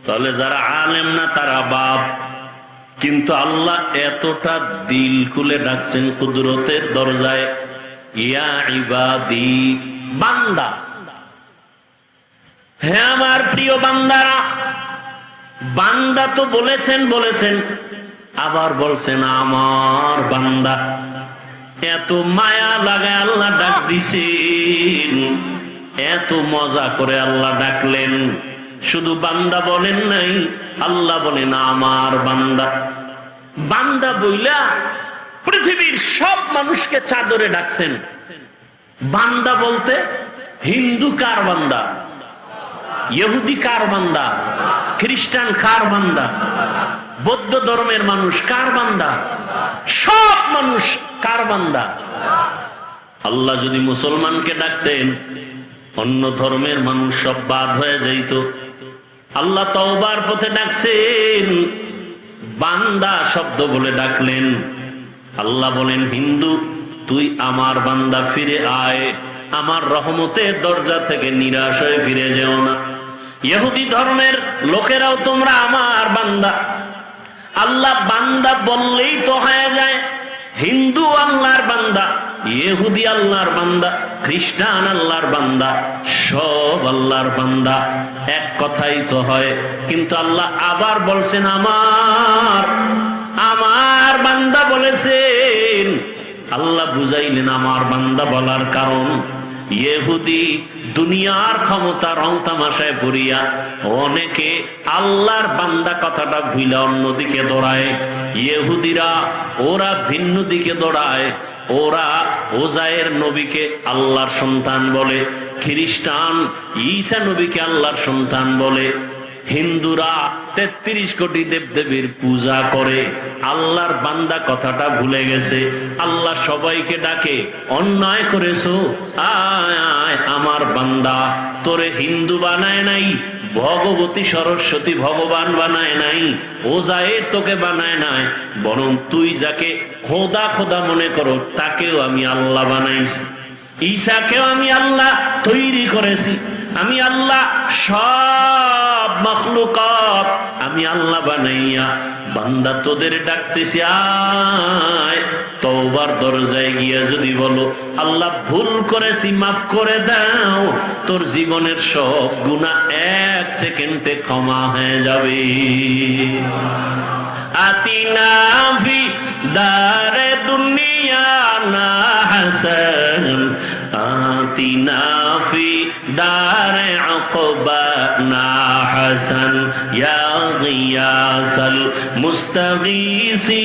তাহলে যারা আলেম না তারা বাপ। কিন্তু আল্লাহ এতটা দিল খুলে ডাকছেন কুদরতের দরজায়, ইয়া ইবাদি, বান্দা। হে আমার প্রিয় বান্দারা, বান্দা তো বলেছেন, আবার বলছেন আমার বান্দা। এত মায়া লাগায় আল্লাহ ডাক দিছেন, এত মজা করে আল্লাহ ডাকলেন। শুধু বান্দা বলেন নাই, আল্লাহ বলেন আমার বান্দা। বান্দা বইলা পৃথিবীর সব মানুষকে চাদরে ডাকছেন। বান্দা বলতে হিন্দু কার বান্দা, ইহুদি কার বান্দা, খ্রিস্টান কার বান্দা, বৌদ্ধ ধর্মের মানুষ কার বান্দা, সব মানুষ কার বান্দা? আল্লাহ যদি মুসলমানকে ডাকতেন, অন্য ধর্মের মানুষ সব বাদ হয়ে যাইত। আল্লাহ তওবার পথে ডাকছেন, বান্দা শব্দ বলে ডাকলেন। আল্লাহ বলেন, হিন্দু তুই আমার বান্দা, ফিরে আয়, আমার রহমতের দরজা থেকে নিরাশ হয়ে ফিরে যেও না। ইহুদি ধর্মের লোকেরাও তোমরা আমার বান্দা। আল্লাহ বান্দা বললেই তো হয়ে যায়। হিন্দু আল্লাহর বান্দা, ইহুদি আল্লাহর বান্দা, খ্রিস্টান আল্লাহর বান্দা, সব আল্লাহর বান্দা, এক কথাই তো হয়। কিন্তু আল্লাহ আবার বলছেন আমার বান্দা বলেছেন। আল্লাহ বুঝাইলেন আমার বান্দা বলার কারণ। ইহুদি দুনিয়ার ক্ষমতা রং তামাশায় পড়িয়া অনেকে আল্লাহর বান্দা কথাটা ভুইলা অন্যদিকে দৌড়ায়। ইহুদিরা ওরা ভিন্ন দিকে দৌড়ায়, ওরা ওজায়ের নবীকে আল্লাহর সন্তান বলে, খ্রিস্টান ঈসা নবীকে আল্লাহর সন্তান বলে, হিন্দুরা 33 কোটি দেবদেবীর পূজা করে। আল্লাহর বান্দা কথাটা ভুলে গেছে। আল্লাহ সবাইকে ডাকে, অন্যায় করেছো, আয় আয় আমার বান্দা। তোরে হিন্দু বানায় নাই, ভগবতী সরস্বতী ভগবান বানায় নাই, ওজায়ের তোকে বানায় নাই, বরং তুই যাকে খোদা খোদা মনে করো তাকেও আমি আল্লাহ বানাইছি। ঈসাকেও আমি আল্লাহ তৈরি করেছি। আমি আল্লাহ সব মাখলুকাত আমি আল্লাহ বানাইয়া বান্দা তোদের ডাকতেছি, আয় তওবার দরজায় গিয়া যদি বলো আল্লাহ ভুল করেছি মাফ করে দাও, তোর জীবনের সব গুনাহ 1 সেকেন্ডে ক্ষমা হয়ে যাবে। আতিনা ফি দারে দুনিয়া না হাসান آتنا في دار عقبانا حسن يا غياث المستغيثين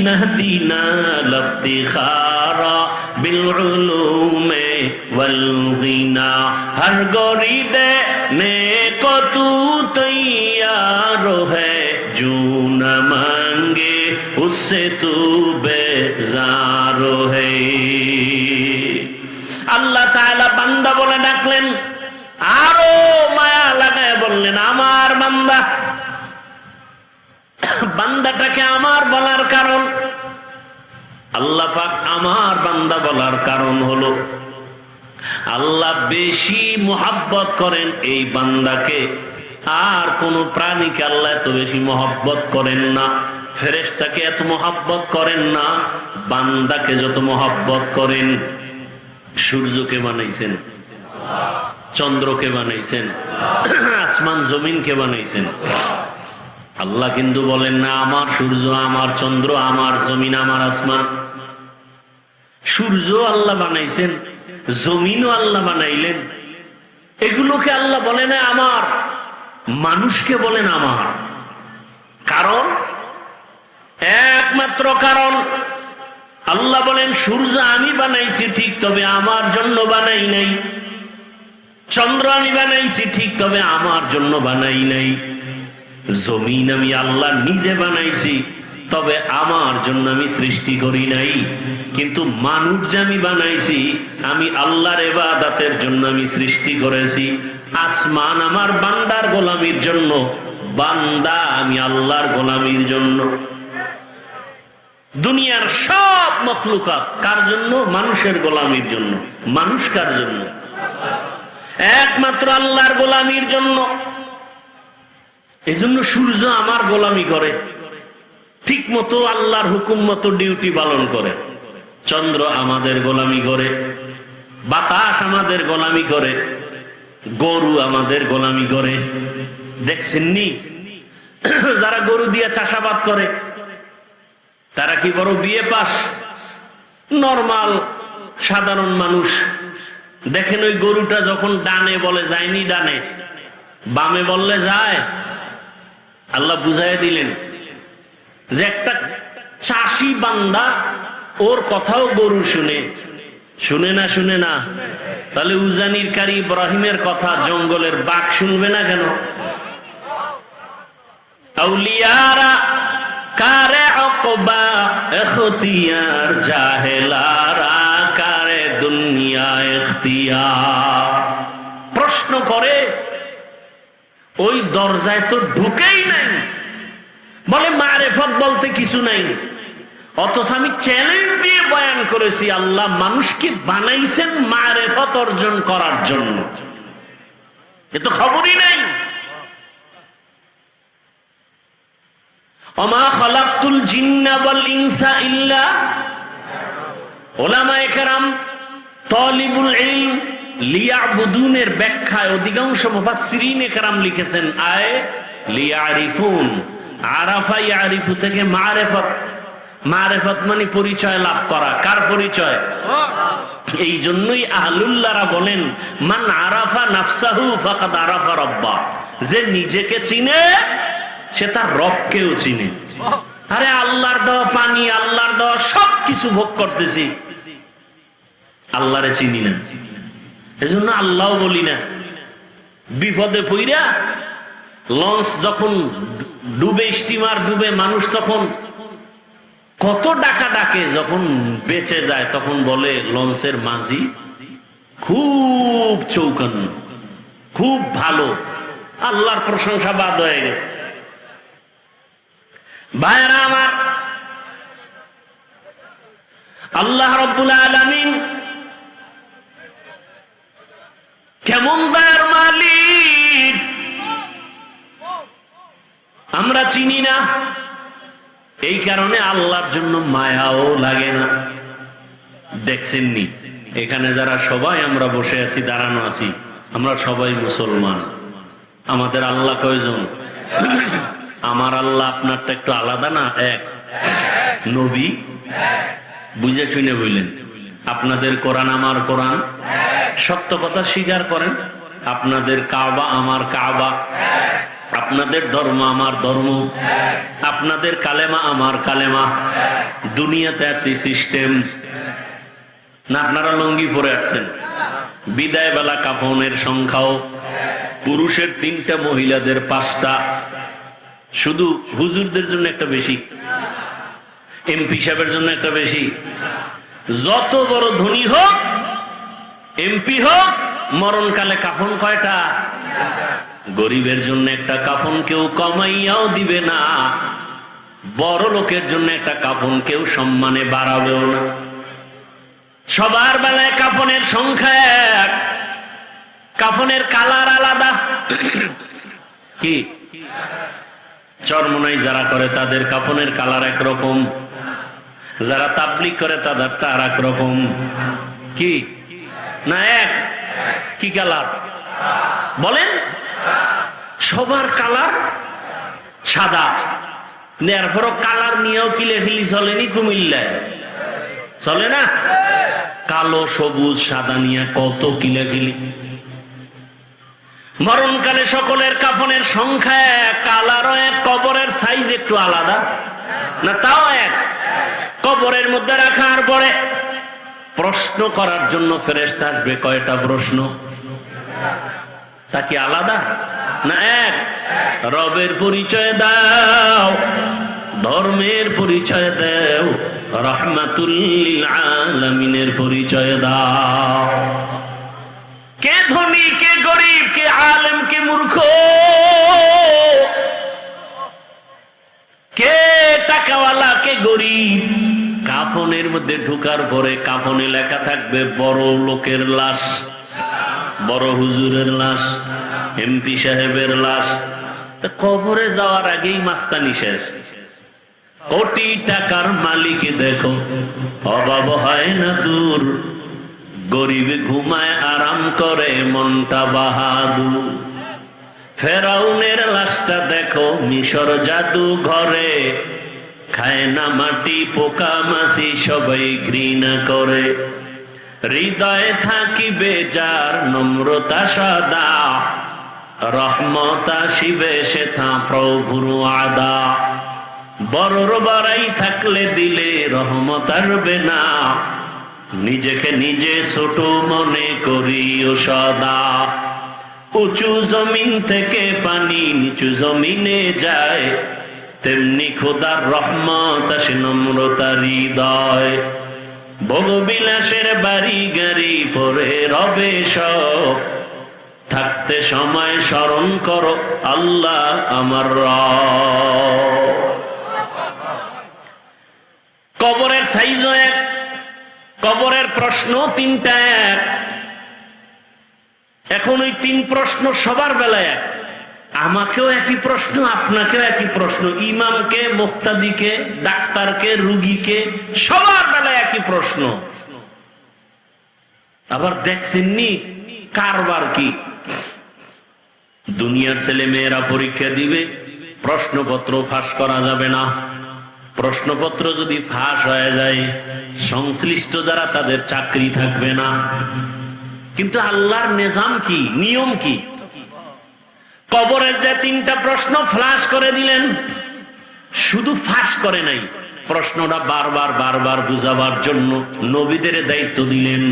اهدنا لافتخارا بالعلوم والغنى ہر گوریدے نیکو تو تیار ہے جو نہ مانگے اس سے تو بیزار ہے আল্লাহ তাআলা বান্দা বলে ডাকলেন, আরো মায়া লাগায় বললেন আমার বান্দা। বান্দাটাকে আমার বলার কারণ, আল্লাহ পাক আমার বান্দা বলার কারণ হলো আল্লাহ বেশি মোহাব্বত করেন এই বান্দাকে। আর কোন প্রাণীকে আল্লাহ এত বেশি মোহাব্বত করেন না, ফেরেশতাকে এত মোহাব্বত করেন না, বান্দাকে যত মোহাব্বত করেন। সূর্যকে বানাইছেন, চন্দ্রকে বানাইছেন, আসমান জমিনকে বানাইছেন। আল্লাহ কিন্তু বলেন না আমার সূর্য, আমার চন্দ্র, আমার জমিন, আমার আসমান। সূর্য আল্লাহ বানাইছেন, জমিনও আল্লাহ বানাইলেন, এগুলোকে আল্লাহ বলে না আমার, মানুষকে বলেন আমার। কারণ, একমাত্র কারণ আল্লাহ বলেন সূর্য আমি বানাইছি ঠিক, তবে আমার জন্য বানাই নাই। চন্দ্র আমি বানাইছি ঠিক, তবে আমার জন্য বানাই নাই। জমিন আমি আল্লাহ নিজে বানাইছি, তবে আমার জন্য আমি সৃষ্টি করি নাই। কিন্তু মানুষ যে আমি বানাইছি, আমি আল্লাহর ইবাদতের জন্য আমি সৃষ্টি করেছি। আসমান আমার বান্দার গোলামির জন্য, বান্দা আমি আল্লাহর গোলামির জন্য। দুনিয়ার সব মখলুকাত কার জন্য? মানুষের গোলামির জন্য। মানুষ কার জন্য? একমাত্র আল্লাহর গোলামির জন্য। এই জন্য সূর্য আমার গোলামি করে, ঠিক মতো আল্লাহর হুকুম মতো ডিউটি পালন করে। চন্দ্র আমাদের গোলামি করে, বাতাস আমাদের গোলামি করে, গরু আমাদের গোলামি করে। দেখছেননি যারা গরু দিয়ে চাষাবাদ করে তারা কি বড় বিয়ে পাস? নরমাল সাধারণ মানুষ। দেখেন ওই গরুটা যখন ডানে বলে যায়নি ডানে, বামে বললে যায়। আল্লাহ বুঝাই দিলেন যে একটা চাষি বান্দা, ওর কথাও গরু শুনে। শুনে না? শুনে না? তাহলে উজানির কারি ইব্রাহিমের কথা জঙ্গলের বাঘ শুনবে না কেন? আউলিয়ারা কারে অকবা এখতিয়ার, জাহেলারা কারে দুনিয়া এখতিয়ার। প্রশ্ন করে ওই দরজায় তো ঢুকেই নাই, বলে মারেফত বলতে কিছু নাই। অথচ আমি চ্যালেঞ্জ দিয়ে বয়ান করেছি আল্লাহ মানুষকে বানাইছেন মারেফত অর্জন করার জন্য। এ তো খবরই নাই। ওমা খালাকতুল জিন্না ওয়াল ইনসা ইল্লা, উলামায়ে কেরাম তালিবুল ইলম লিয়াবুদুনের ব্যাখ্যায় অধিকাংশ মুফাসসিরিনে কেরাম লিখেছেন আয় লিয়ারিফুন। আরাফা ইয়ারিফু থেকে মারেফত, মারেফত মানে পরিচয় লাভ করা। কার পরিচয়? এই জন্যই আহলুল্লাহরা বলেন মান আরাফা নাফসাহু ফাকাদ আরাফা রাব্বা। যে নিজেকে চিনে সে তার রবকেও চিনে। আরে আল্লাহর দেওয়া পানি, আল্লাহর দেওয়া সবকিছু ভোগ করতেছি, আল্লাহরে চিনি না। এজন্য আল্লাহ বলি না। বিপদে পইরা লঞ্চ যখন ডুবে, স্টিমার ডুবে, মানুষ তখন কত ডাকা ডাকে, যখন বেঁচে যায় তখন বলে লঞ্চের মাঝি খুব চৌকান্ন, খুব ভালো। আল্লাহর প্রশংসা বাদ হয়ে গেছে। ভাইরা আমার, আল্লাহ রাব্বুল আলামিন কেমন দয়ার মালিক আমরা চিনি না। এই কারণে আল্লাহর জন্য মায়াও লাগে না। দেখছেননি এখানে যারা সবাই আমরা বসে আছি, দাঁড়ানো আছি, আমরা সবাই মুসলমান। আমাদের আল্লাহ কয়জন? আমার আল্লাহ আপনারটা একটু আলাদা না? এক। নবী বুঝে শুনে বললেন, আপনাদের কোরআন আমার কোরআন, সত্য কথা স্বীকার করেন। আপনাদের কাবা আমার কাবা, আপনাদের ধর্ম আমার ধর্ম, আপনাদের কালেমা আমার কালেমা। দুনিয়াতে আছে সিস্টেম না? আপনারা লুঙ্গি পরে আসছেন, বিদায় বেলা কাফনের সংখ্যাও পুরুষের 3টা, মহিলাদের 5টা। শুধু হুজুরদের জন্য একটা বেশি, এমপি সাহেবের জন্য একটা বেশি। যত বড় ধনী হোক, এমপি হোক, মরণকালে কাফন কয়টা? গরিবের জন্য একটা কাফন কেউ কমাইয়াও দিবে না, বড় লোকের জন্য একটা কাফন কেউ সম্মানে বাড়াবেও না। সবার বেলায় কাফনের সংখ্যা এক, কাফনের কালার আলাদা। কি চরমনাই যারা করে তাদের কাফনের কালার একরকম, যারা তাবলীগ করে তাদেরটা আর এক রকম। কি না এক? কি কালার বলেন? সবার কালার সাদা। এরপরও কালার নিয়েও কিলেখিলি চলেনি কুমিল্লায়? চলে না? কালো, সবুজ, সাদা নিয়ে কত কিলেখিলি। মরণকালে সকলের কাফনের সংখ্যা এক, কালারও এক, কবরের সাইজ একটু আলাদা না? তাও এক। কবরের মধ্যে রাখার পরে প্রশ্ন করার জন্য ফেরেশতা আসবে। কয়টা প্রশ্ন? তা কি আলাদা না এক? রবের পরিচয় দাও, ধর্মের পরিচয় দাও, রাহমাতুল লিল আলামিনের পরিচয় দাও। কে ধনী, কে গরিব, কে আলেম, কে মূর্খ, কে টাকাওয়ালা, কে গরিব। কাফনের মধ্যে ঢোকার পরে কাফনে লেখা থাকবে বড় লোকের লাশ, বড় হুজুরের লাশ, এমপি সাহেবের লাশ। কবরে যাওয়ার আগেই মাস্তানি শেষ। কোটি টাকার মালিক দেখো, অভাব হয় না দূর, গরিব ঘুমায় আরাম করে মনটা বাহাদুর। ফেরাউনের লাশটা দেখো মিশর জাদু ঘরে, খায় না মাটি, পোকা মাছি সবাই ঘৃণা করে। হৃদয়ে থাকিবে যার নম্রতা সদা, রহমত আসিবে সেথা প্রভুর আদা। বড়র বড়াই থাকলে দিলে রহমত আসবে না, নিজেকে নিজে ছোট মনে করিও সদা। উঁচু জমিন থেকে পানি নিচু জমিনে যায়, তেমনি খোদার রহমত আসে নম্রতার হৃদয়। ভোগবিলাসের বাড়ি গাড়ি পরে রবে সব, থাকতে সময় স্মরণ করো আল্লাহ আমার রব। কবরের সাইজও এক, কবরের প্রশ্ন 3টা এক। এখন ওই 3 প্রশ্ন সবার বেলায় এক। আমাকেও একই প্রশ্ন, আপনাকেও একই প্রশ্ন, ইমামকে, মুক্তাদিকে, ডাক্তারকে, রুগীকে, সবার বেলায় একই প্রশ্ন। আবার দেখছেননি কারবার কি? দুনিয়ার ছেলে মেয়েরা পরীক্ষা দিবে, প্রশ্নপত্র ফাঁস করা যাবে না। প্রশ্নপত্র যদি ফাঁস হয়ে যায়, সংশ্লিষ্ট যারা তাদের চাকরি থাকবে না। কিন্তু আল্লাহর নিজাম কি, নিয়ম কি? কবরের যে 3টা প্রশ্ন ফ্লাশ করে দিলেন, শুধু ফাঁস করে নাই, প্রশ্নটা বারবার বারবার বুঝাবার জন্য নবীদের দায়িত্ব দিলেন।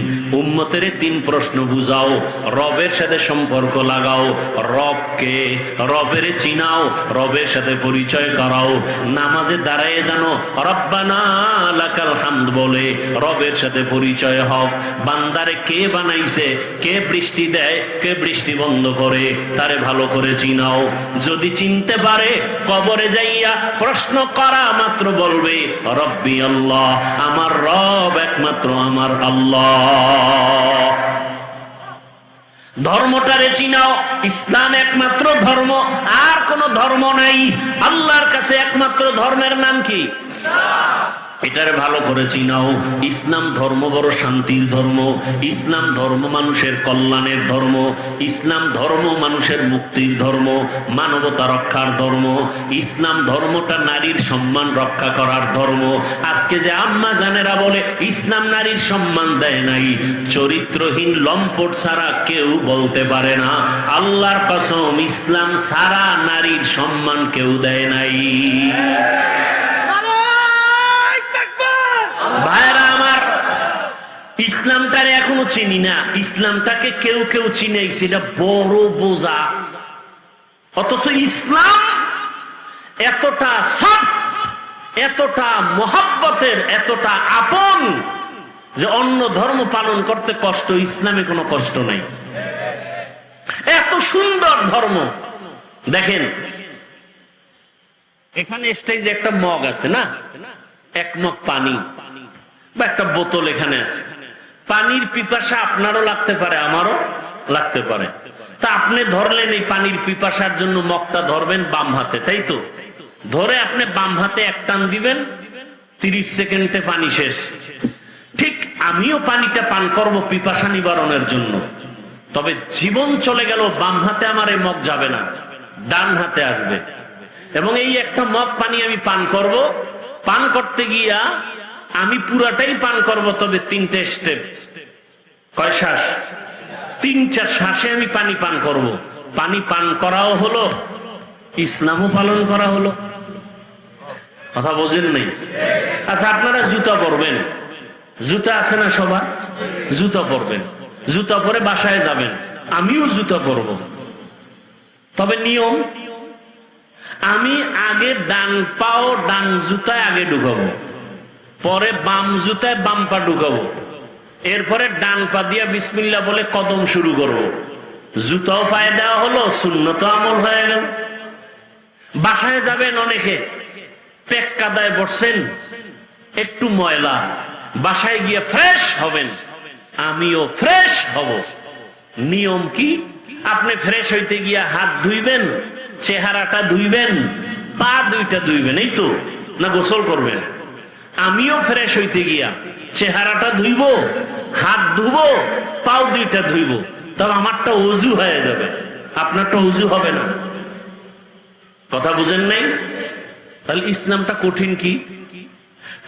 উম্মতের 3 প্রশ্ন বুঝাও, রবের সাথে সম্পর্ক লাগাও, রবকে, রবের চিনাও, রবের সাথে পরিচয় করাও। নামাজে দাঁড়ায় জানো রব্বানা লাকাল হামদ বলে রবের সাথে পরিচয় হোক। বান্দারে কে বানাইছে, কে বৃষ্টি দেয়, কে বৃষ্টি বন্ধ করে, তারে ভালো করে চিনাও। যদি চিনতে পারে, কবরে যাইয়া প্রশ্ন করা মাত্র বলবে রব্বি আল্লাহ, আমার রব একমাত্র আমার আল্লাহ। ধর্মটারে চিনাও, ইসলাম একমাত্র ধর্ম, আর কোন ধর্ম নাই। আল্লাহর কাছে একমাত্র ধর্মের নাম কি? এটারে ভালো করে চিনাও। ইসলাম ধর্ম বড় শান্তির ধর্ম, ইসলাম ধর্ম মানুষের কল্যাণের ধর্ম, ইসলাম ধর্ম মানুষের মুক্তির ধর্ম, মানবতা রক্ষার ধর্ম। ইসলাম ধর্মটা নারীর সম্মান রক্ষা করার ধর্ম। আজকে যে আম্মা জানেরা বলে ইসলাম নারীর সম্মান দেয় নাই, চরিত্রহীন লম্পট ছাড়া কেউ বলতে পারে না। আল্লাহর কসম, ইসলাম সারা নারীর সম্মান কেউ দেয় নাই। ভাইরা আমার, ইসলামটারে এখনো চিনি না, ইসলামটাকে কেউ কেউ চিনেছে, এটা বড় বোঝা। অথচ ইসলাম এতটা সৎ, এতটা মহব্বতের, এতটা আপন যে অন্য ধর্ম পালন করতে কষ্ট, ইসলামে কোনো কষ্ট নাই। এত সুন্দর ধর্ম। দেখেন এখানে স্টেজে একটা মগ আছে না, এক মগ পানি বা একটা বোতল এখানে আছে। পানির পিপাসা আপনারও লাগতে পারে, আমারও লাগতে পারে। তা আপনি ধরলেন এই পানির পিপাসার জন্য মগটা ধরবেন বাম হাতে, তাই তো? ধরে আপনি বাম হাতে এক টান দিবেন, 30 সেকেন্ডে পানি শেষ। ঠিক আমিও পানিটা পান করব পিপাসা নিবারণের জন্য, তবে জীবন চলে গেল, বাম হাতে আমার এই মগ যাবে না, ডান হাতে আসবে। এবং এই একটা মগ পানি আমি পান করব, পান করতে গিয়া আমি পুরাটাই পান করব, তবে 3টে স্টেপ। কয় শ্বাস? 3টা শ্বাসে আমি পানি পান করব। পানি পান করাও হলো, ইসলামও পালন করা হলো। কথা বোঝেন নাই? আচ্ছা, আপনারা জুতা পরবেন, জুতা আছে না সবার? জুতা পরবেন, জুতা পরে বাসায় যাবেন, আমিও জুতা পরব। তবে নিয়ম, আমি আগে ডান পাও ডান জুতায় আগে ঢুকাবো, পরে বাম জুতায় বাম পা ঢুকাবো, এরপরে ডান পা দিয়া বিসমিল্লাহ বলে কদম শুরু করব। জুতাও পায়ে দেওয়া হলো, সুন্নত আমল হয়ে গেল। বাসায় যাবেন অনেকে, পেক কাদায় বসছেন, একটু ময়লা, বাসায় গিয়ে ফ্রেশ হবেন, আমিও ফ্রেশ হব। নিয়ম কি? আপনি ফ্রেশ হইতে গিয়া হাত ধুইবেন, চেহারাটা ধুইবেন, পা দুইটা ধুইবেন, এই তো না গোসল করবেন? আমিও ফ্রেশ হইতে গিয়া চেহারাটা ধুইব, হাত ধুবো, পাও দুইটা ধুইব, তবে আমারটা ওযু হয়ে যাবে, আপনারটা ওযু হবে না। কথা বুঝেন নাই? তাহলে ইসলামটা কঠিন কি?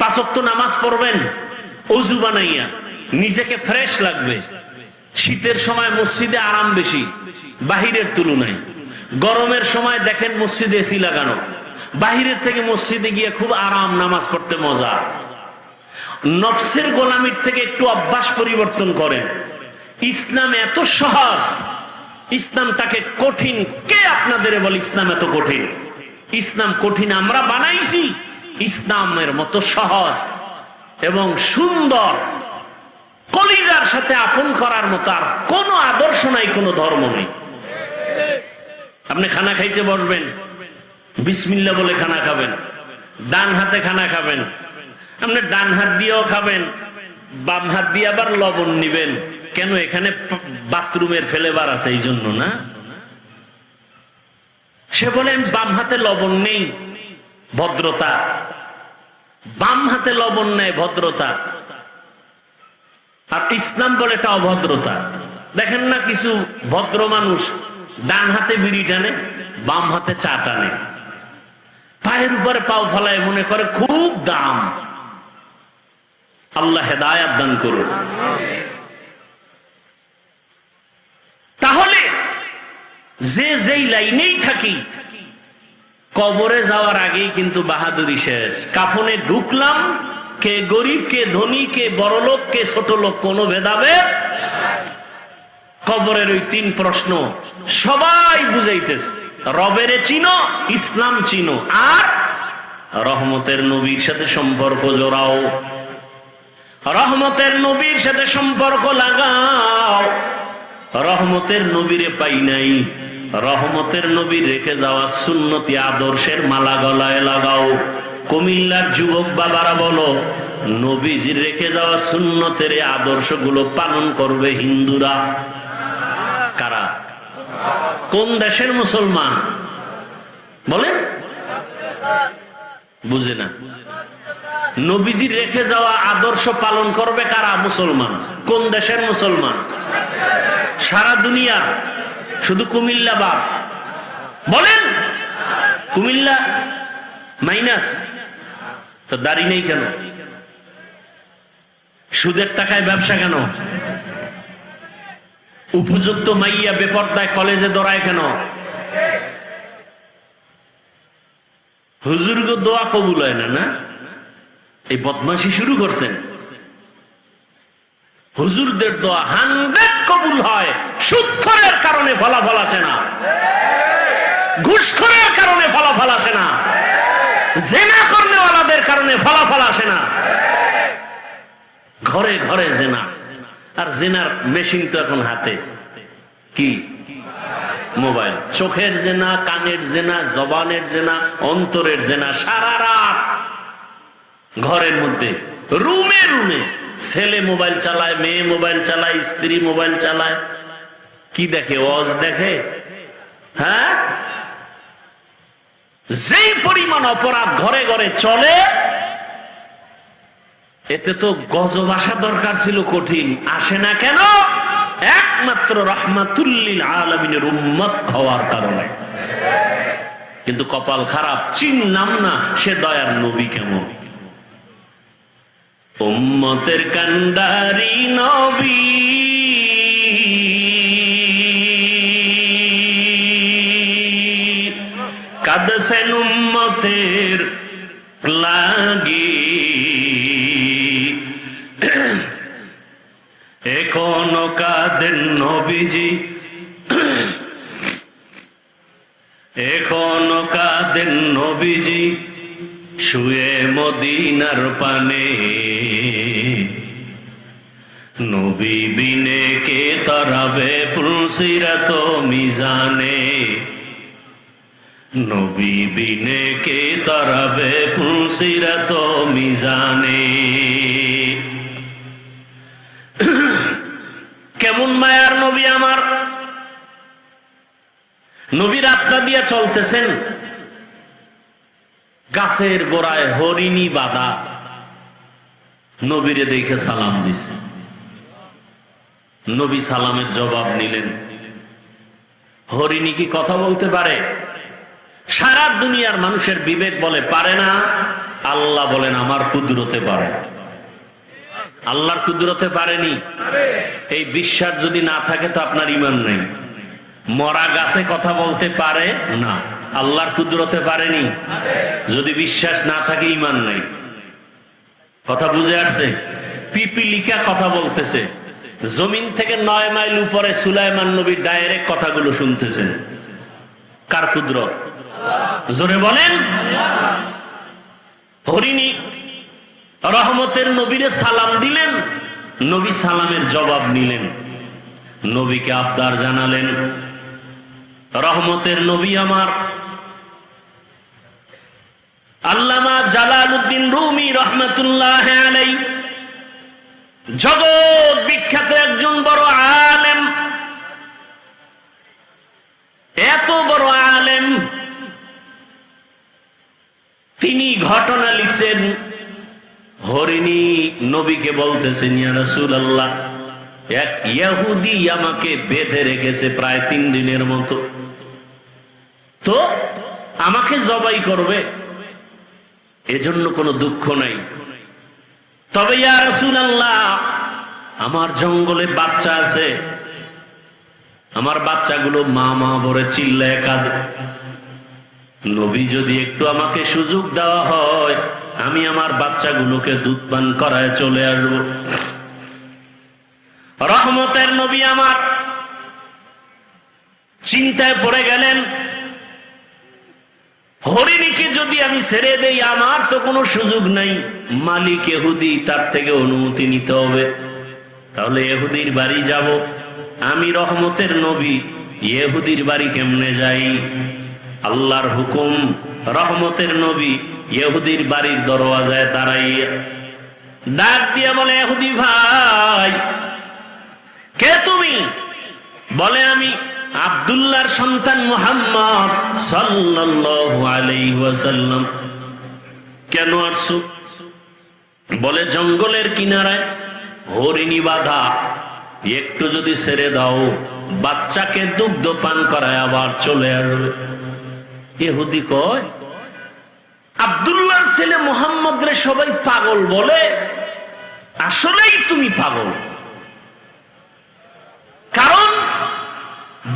5 ওয়াক্ত নামাজ পড়বেন ওযু বানাইয়া, নিজেকে ফ্রেশ লাগবে। শীতের সময় মসজিদে আরাম বেশি বাহিরের তুলনায়। গরমের সময় দেখেন মসজিদে এসি লাগানো, বাহিরের থেকে মসজিদে গিয়ে খুব আরাম, নামাজ পড়তে মজা। নফসের গোলামির থেকে একটু অভ্যাস পরিবর্তন করেন। ইসলাম এত সহজ, ইসলামটাকে কঠিন কে আপনাদের বলে? ইসলাম এত কঠিন? ইসলাম কঠিন আমরা বানাইছি। ইসলামের মতো সহজ এবং সুন্দর, কলিজার সাথে আপন করার মতো আর কোন আদর্শ নাই, কোন ধর্ম নেই। আপনি খানা খাইতে বসবেন, বিসমিল্লাহ বলে খানা খাবেন, ডান হাতে খানা খাবেন। আপনি ডান হাত দিয়েও খাবেন, বাম হাত দিয়ে আবার লবণ নিবেন। কেন? এখানে বাথরুমের ফেলেবার আছে, এই জন্য না। সে বলে আমি বাম হাতে লবণ নেই, ভদ্রতা। বাম হাতে লবণ নেই, ভদ্রতা। আর ইসলাম বলে এটা অভদ্রতা। দেখেন না কিছু ভদ্র মানুষ ডান হাতে বিড়ি টানে, বাম হাতে চা টানে, পায়ের উপরে পাও ফলায়, মনে করে খুব দাম। আল্লাহ হেদায়েত দান করুন। তাহলে যে যেই লাইনেই থাকি, কবরে যাওয়ার আগেই কিন্তু বাহাদুরি শেষ। কাফনে ঢুকলাম, কে গরিব, কে ধনী, কে বড় লোক, কে ছোট লোক, কোনো ভেদাভেদ। কবরের ওই 3 প্রশ্ন সবাই বুঝাইতেছে, রবেরে চিনো, ইসলাম চিনো, আর রহমতের নবীর সাথে সম্পর্ক জোড়াও। রহমতের নবীর সাথে সম্পর্ক লাগাও। রহমতের নবীরে পাই নাই, রহমতের নবীর রেখে যাওয়া সুন্নতি আদর্শের মালা গলায় লাগাও। কুমিল্লার যুবক বাবারা বলো, নবীজির রেখে যাওয়া সুন্নতের আদর্শগুলো পালন করবে হিন্দুরা। কারা? কোন দেশের মুসলমান বলেন? বুঝে না। নবীজির রেখে যাওয়া আদর্শ পালন করবে কারা? মুসলমান। কোন দেশের মুসলমান? সারা দুনিয়ার। শুধু কুমিল্লা বাদ বলেন, কুমিল্লা মাইনাস। তো দাড়ি নেই কেন? সুদের টাকায় ব্যবসা কেন? উপযুক্ত মাইয়া বেপরদায় কলেজে দৌড়ায় কেন? হুজুরগো দোয়া কবুল হয় না, না? এই বদমাশি শুরু করছেন। হুজুরদের দোয়া 100 কবুল হয়, সুদখোরের কারণে ফলাফল আসে না, ঘুষখোরের কারণে ফলাফল আসে না, জেনা করনেওয়ালাদের কারণে ফলাফল আসে না। ঘরে ঘরে জেনা, আর জেনার মেশিন তো এখন হাতে। কি? মোবাইল। চোখের জেনা, কানের জেনা, জবানের জেনা, অন্তরের জেনা। সারা রাত ঘরের মধ্যে, রুমে রুমে ছেলে মোবাইল চালায়, মেয়ে মোবাইল চালায়, স্ত্রী মোবাইল চালায়। কি দেখে? ওয়াজ দেখে। হ্যাঁ, যেই পরিমাণ অপরাধ ঘরে ঘরে চলে, এতে তো গজব আসা দরকার ছিল, কঠিন আসে না কেন? একমাত্র রাহমাতুল লিল আলামিনের উম্মত হওয়ার কারণে। কিন্তু কপাল খারাপ, চিনলাম না সে দয়ার নবী কেমন। উম্মতের কান্ডারি নবী, কাঁদছেন উম্মতের লাগি, এখনো কাঁদেন নবীজি, এখনো কাঁদেন নবীজি শুয়ে মদিনার পানে। নবী বিনে কে তরাবে পুলসিরাত মিজানে, নবী বিনে কে তরাবে পুলসিরাত মিজানে। কেমন মায়ার নবী আমার। নবী রাস্তা দিয়ে চলতেছেন, গাছের গোড়ায় হরিণী বাঁধা, নবীরে দেখে সালাম দিছে। নবী সালামের জবাব নিলেন। হরিণী কি কথা বলতে পারে? সারা দুনিয়ার মানুষের বিবেক বলে পারে না, আল্লাহ বলেন আমার কুদরতে পারে। আল্লাহর কুদরতে পারেনি। এই বিশ্বাস যদি না থাকে তো আপনার ঈমান নেই। মরা গাছে কথা বলতে পারে না, আল্লাহর কুদরতে পারেনি। যদি বিশ্বাস না থাকে ঈমান নেই। কথা বুঝে আসছে? পিপিলিকা কথা বলতেছে, জমিন থেকে 9 মাইল উপরে সুলাইমান নবী ডাইরেক্ট কথাগুলো শুনতেছেন। কার কুদরত? জোরে বলেন। হরিণী রহমতের নবীরে সালাম দিলেন, নবী সালামের জবাব নিলেন, নবীকে আবদার জানালেন। রহমতের নবী আমার আল্লামা জালালউদ্দিন রুমি রহমাতুল্লাহ আলাইহি, জগৎ বিখ্যাত একজন বড় আলেম, এত বড় আলেম, তিনি ঘটনা লিখছেন। হরিণী নবীকে বলতেছেন, ইয়া রাসূলুল্লাহ, এক ইহুদি আমাকে বেঁধে রেখেছে প্রায় 3 দিনের মতো, তো আমাকে জবাই করবে, এজন্য কোনো দুঃখ নাই। তবে ইয়া রাসূলুল্লাহ, আমার জঙ্গলে বাচ্চা আছে, আমার বাচ্চাগুলো মা মা বলে চিল্লায় কাঁদে। নবী যদি একটু আমাকে সুযোগ দেওয়া হয়, আমি আমার বাচ্চাগুলোকে দুধ পান করায় চলে আসবো। রহমতের নবী আমার চিন্তায় পড়ে গেলেন, হরিণীকে যদি আমি ছেড়ে দেই, আমার তো কোনো সুযোগ নাই। মালিক ইহুদি, তার থেকে অনুমতি নিতে হবে। তাহলে ইহুদির বাড়ি যাব। আমি রহমতের নবী, ইহুদির বাড়ি কেমনে যাই? আল্লাহর হুকুম, রহমতের নবী ইহুদির বাড়ির দরওয়াজায় দাঁড়াইয়া ডাক দিয়ে বলে, ইহুদি ভাই, কে তুমি? বলে, আমি আব্দুল্লাহর সন্তান মুহাম্মদ সাল্লাল্লাহু আলাইহি ওয়াসাল্লাম। কেন আসছো? বলে জঙ্গলের কিনারায় হরিণী বাঁধা, একটু যদি ছেড়ে দাও বাচ্চাকে দুগ্ধ পান করায় আবার চলে আসবে। ইহুদি কয় আব্দুল্লাহর ছেলে মুহাম্মদ রে সবাই পাগল বলে, আসলেই তুমি পাগল। কারণ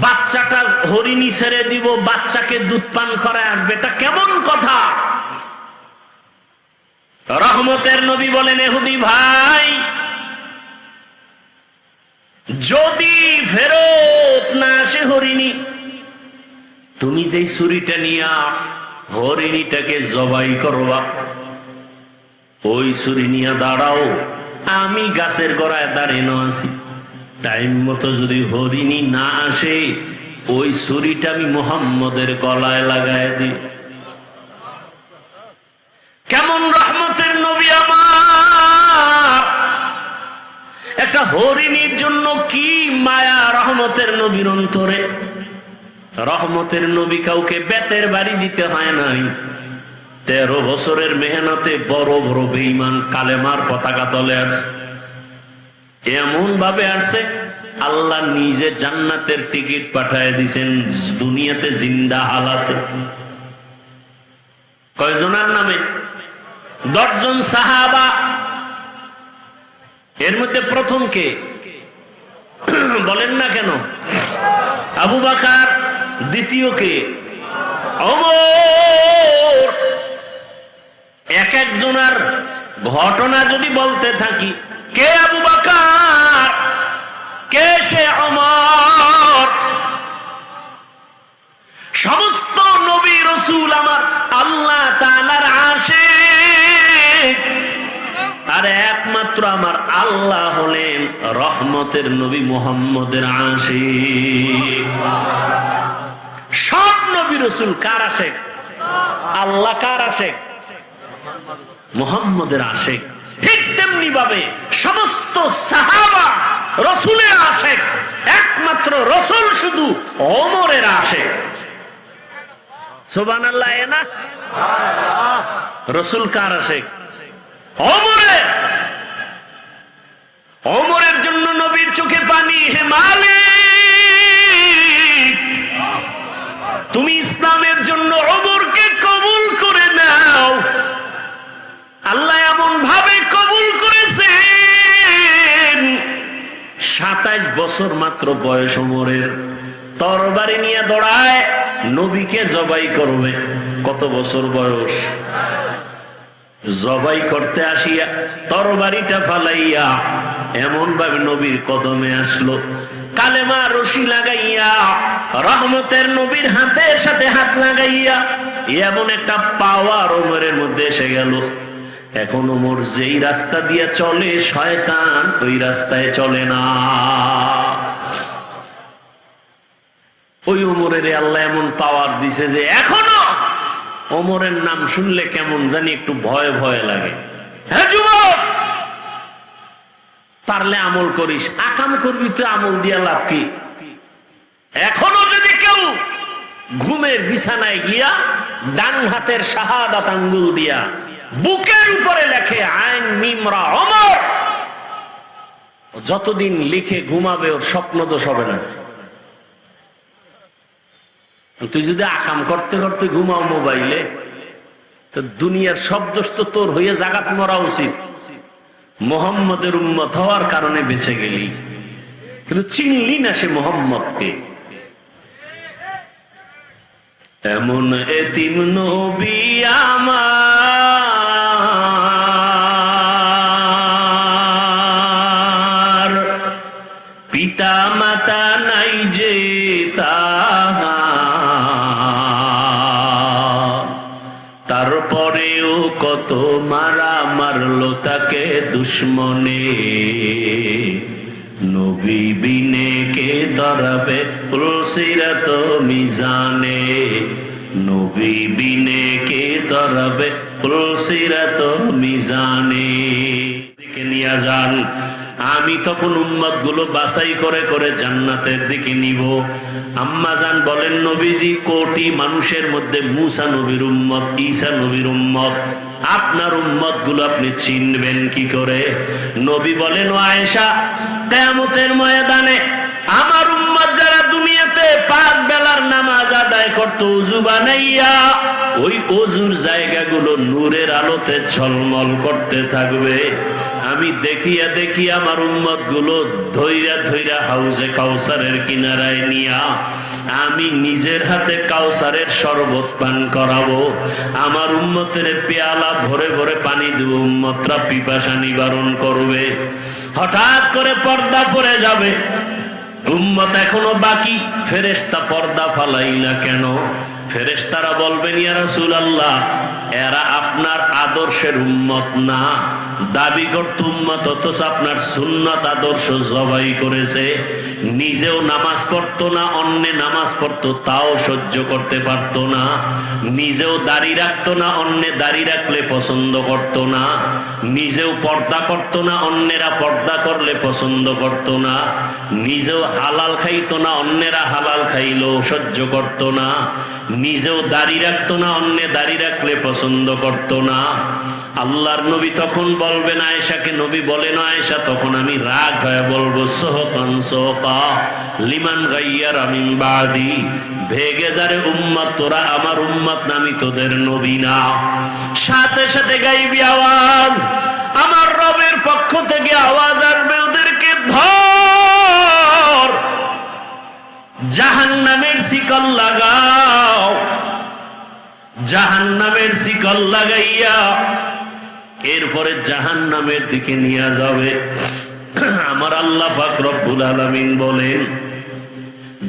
বাচ্চাটা হরিণী ছেড়ে দিব, বাচ্চাকে দুধ পান করায় আসবে, এটা কেমন কথা? রহমতের নবী বলেন, ইহুদি ভাই, যদি ফেরত না আসে হরিণী, তুমি যেই ছুরিটা নিয়া হরিণীটাকে জবাই করবা, ওই ছুরি নিয়ে দাঁড়াও, আমি গাছের গোড়ায় দাঁড়ানো আছি, টাইম মতো যদি হরিণী না আসে ওই ছুরিটা আমি মুহাম্মদের গলায় লাগায় দিই। কেমন রহমতের নবী আমার! একটা হরিণীর জন্য কি মায়া রহমতের নবীর অন্তরে। রহমতের নবী কাউকে বেতের বাড়ি দিতে হয় নাই, 13 বছরের মেহনতে বড় বড় বেঈমান কালেমার পতাকা তলে আসছে। এমন ভাবে আসছে আল্লাহ নিজে জান্নাতের টিকিট পাঠায় দিছেন দুনিয়াতে জিন্দা হালাতে। কয়জনের নামে? 10 জন সাহাবা। এর মধ্যে প্রথম কে বলেন না কেন? আবু বকর। দ্বিতীয় কে? ওমর। এক একজনের ঘটনা যদি বলতে থাকি, কে আবু বকর, কে সে ওমর? সমস্ত নবী রাসূল আমার আল্লাহ তাআলার আশিক, আর একমাত্র আমার আল্লাহ হলেন রহমতের নবী মুহাম্মদের আশিক। সব নবী রাসূল কার আশিক? আল্লাহ কার আশিক? মুহাম্মদের আশিক। ঠিক তেমনি ভাবে সমস্ত সাহাবা রাসূলের আশিক, একমাত্র রাসূল শুধু ওমরের আশিক। সুবহানাল্লাহ। না, রাসূল কার আশিক? ওমরের। ওমরের জন্য নবীর চোখে পানি। হে মালিক, তুমি ইসলামের জন্য ওমরকে কবুল করে নাও। আল্লাহ এমন ভাবে কবুল করেছেন, 27 বছর মাত্র বয়স ওমরের, তরবারি নিয়ে দৌড়ায় নবীকে জবাই করবে। কত বছর বয়স? জবাই করতে আসিয়া তরবারিটা ফালাইয়া এমন ভাবে নবীর কদমে আসলো, কালেমা রশি লাগাইয়া রহমতের নবীর হাতের সাথে হাত লাগাইয়া এমন একটা পাওয়ার ওমরের মধ্যে এসে গেল। এখন ওমর যেই রাস্তা দিয়ে চলে শয়তান ওই রাস্তায় চলে না। ওই ওমরের আল্লাহ এমন পাওয়ার দিছে যে এখনো ওমরের নাম শুনলে কেমন জানি একটু ভয় ভয় লাগে। হ্যাঁ যুবক, পারলে আমল করিস, আকাম করবি তো আমল দিয়া লাভ কি? এখনো যদি কেউ ঘুমের বিছানায় গিয়া ডান হাতের শাহাদাত আঙ্গুল দিয়া বুকের উপরে লেখে আইন মিমরা ওমর, যতদিন লিখে ঘুমাবে ওর স্বপ্ন দোষ হবে না। তুই যদি আকাম করতে করতে ঘুমাও মোবাইলে, তো দুনিয়ার সব দোষ তো তোর হয়ে জাগাত মরা উচিত। মুহাম্মদের উম্মত হওয়ার কারণে বেঁচে গেলি, কিন্তু চিনলি না সে মুহাম্মদকে। এমন এতিম নবী আমার, পিতা মাতা নাই যে তারপরেও কত মারা মারলো তাকে দুশ্মনে। নবী বিনে কে ধরাবে পুলসিরাত মিজানে, নবী বিনে কে ধরাবে পুলসিরাত মিজানে। নিয়ে যান আমি তখন উম্মত গুলো বাছাই করে করে জান্নাতের দিকে নিব। আম্মা জান বলেন, নবীজি কোটি মানুষের মধ্যে মুসা নবীর উম্মত, ঈসা নবীর উম্মত, আপনার উম্মত গুলো আপনি চিনবেন কি করে? নবী বলেন, ও আয়েশা, কিয়ামতের ময়দানে আমার উম্মত যারা দুনিয়াতে 5 বেলার নামাজ আদায় করত ওযু বানাইয়া, ওই ওযুর জায়গাগুলো নূরের আলোতে ঝলমল করতে থাকবে। আমি দেখিয়া দেখিয়া আমার উম্মত গুলো ধইরা ধইরা হাউজে কাউসারের কিনারায় নিয়া আমি নিজের হাতে কাউসারের শরবত পান করাবো। আমার উম্মতের পেয়ালা ভরে ভরে পানি দেব, উম্মতরা পিপাসা নিবারণ করবে। হঠাৎ করে পর্দা পড়ে যাবে, উম্মত এখনো বাকি, ফেরেশতা পর্দা ফালাইলা কেন? ফেরেশতারা বলবেন, ইয়া রাসূলুল্লাহ, এরা আপনার আদর্শের উম্মত না, দাবি করত উম্মত, অথচ আপনার সুন্নাত আদর্শ জবাই করেছে। নিজেও নামাজ পড়তো না, অন্য নামাজ পড়তো তাও সহ্য করতে পারতো না। নিজেও দাড়ি রাখতো না, অন্য দাড়ি রাখলে পছন্দ করতো না। নিজেও পর্দা করতো না, অন্যেরা পর্দা করলে পছন্দ করতো না। নিজেও হালাল খাইতো না, অন্যেরা হালাল খাইলেও সহ্য করতো না। নিজেও দাড়ি রাখতো না, অন্য দাড়ি রাখলে পছন্দ করতো না। আল্লাহর নবী তখন বলবেন আয়েশাকে, নবী বলেন, আয়েশা, তখন আমি রাগ হয়ে বলবো, সোহকান সোহকা লিমান গাইয়ারা মিন বাদি, ভেগে যারে উম্মত, তোরা আমার উম্মত না, আমি তোদের নবী না। সাথে সাথে গাইবি আওয়াজ, আমার রবের পক্ষ থেকে আওয়াজ আসবে, ওদেরকে ধর, জাহান্নামের শিকল লাগাও। জাহান্নামের শিকল লাগাইয়া এরপরে জাহান্নামের দিকে নিয়ে যাবে। আমার আল্লাহ পাক রব্বুল আলামিন বলেন,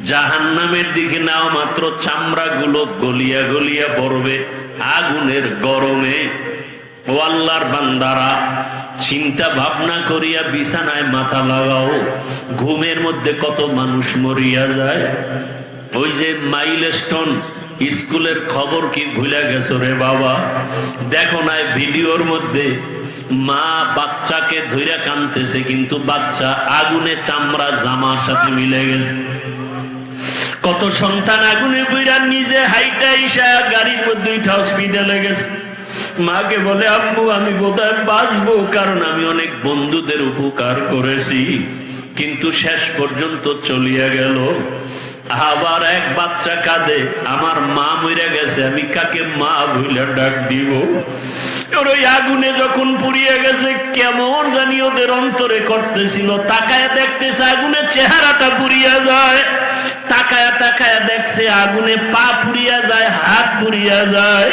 জাহান্নামের দিকে নাও মাত্র চামড়া গুলো গলিয়া গলিয়া পড়বে আগুনের গরমে। ও আল্লাহর বান্দারা, চিন্তা ভাবনা করিয়া বিছানায় মাথা লাগাও। ঘুমের মধ্যে কত মানুষ মরিয়া যায়। ওই যে মাইলস্টোন স্কুলের খবর কি ভুলে গেছো রে বাবা? দেখো না ভিডিওর মধ্যে মা বাচ্চাকে ধইরা কাঁদতেছে, কিন্তু বাচ্চা আগুনে চামড়া জামার সাথে মিলে গেছে। কত সন্তান আগুনে পুইরা নিজে হাইটা ইসা গাড়ির মধ্যে উঠা হসপিটালে গেছে। মাকে বলে, আম্মু আমি বোধহয় বাঁচবো, কারণ আমি অনেক বন্ধুদের উপকার করেছি, কিন্তু শেষ পর্যন্ত চলিয়া গেল। আবার এক বাচ্চা কাঁদে, আমার মা মরে গেছে, আমি কাকে মা বইলা ডাক দিব? ওই আগুনে যখন পুড়িয়ে গেছে, কেমন জানি ওদের অন্তরে করতেছিল। তাকায় দেখতেছে আগুনে চেহারাটা পুড়িয়া যায়, তাকায় তাকায় দেখছে আগুনে পা পুড়িয়া যায়, হাত পুড়িয়া যায়।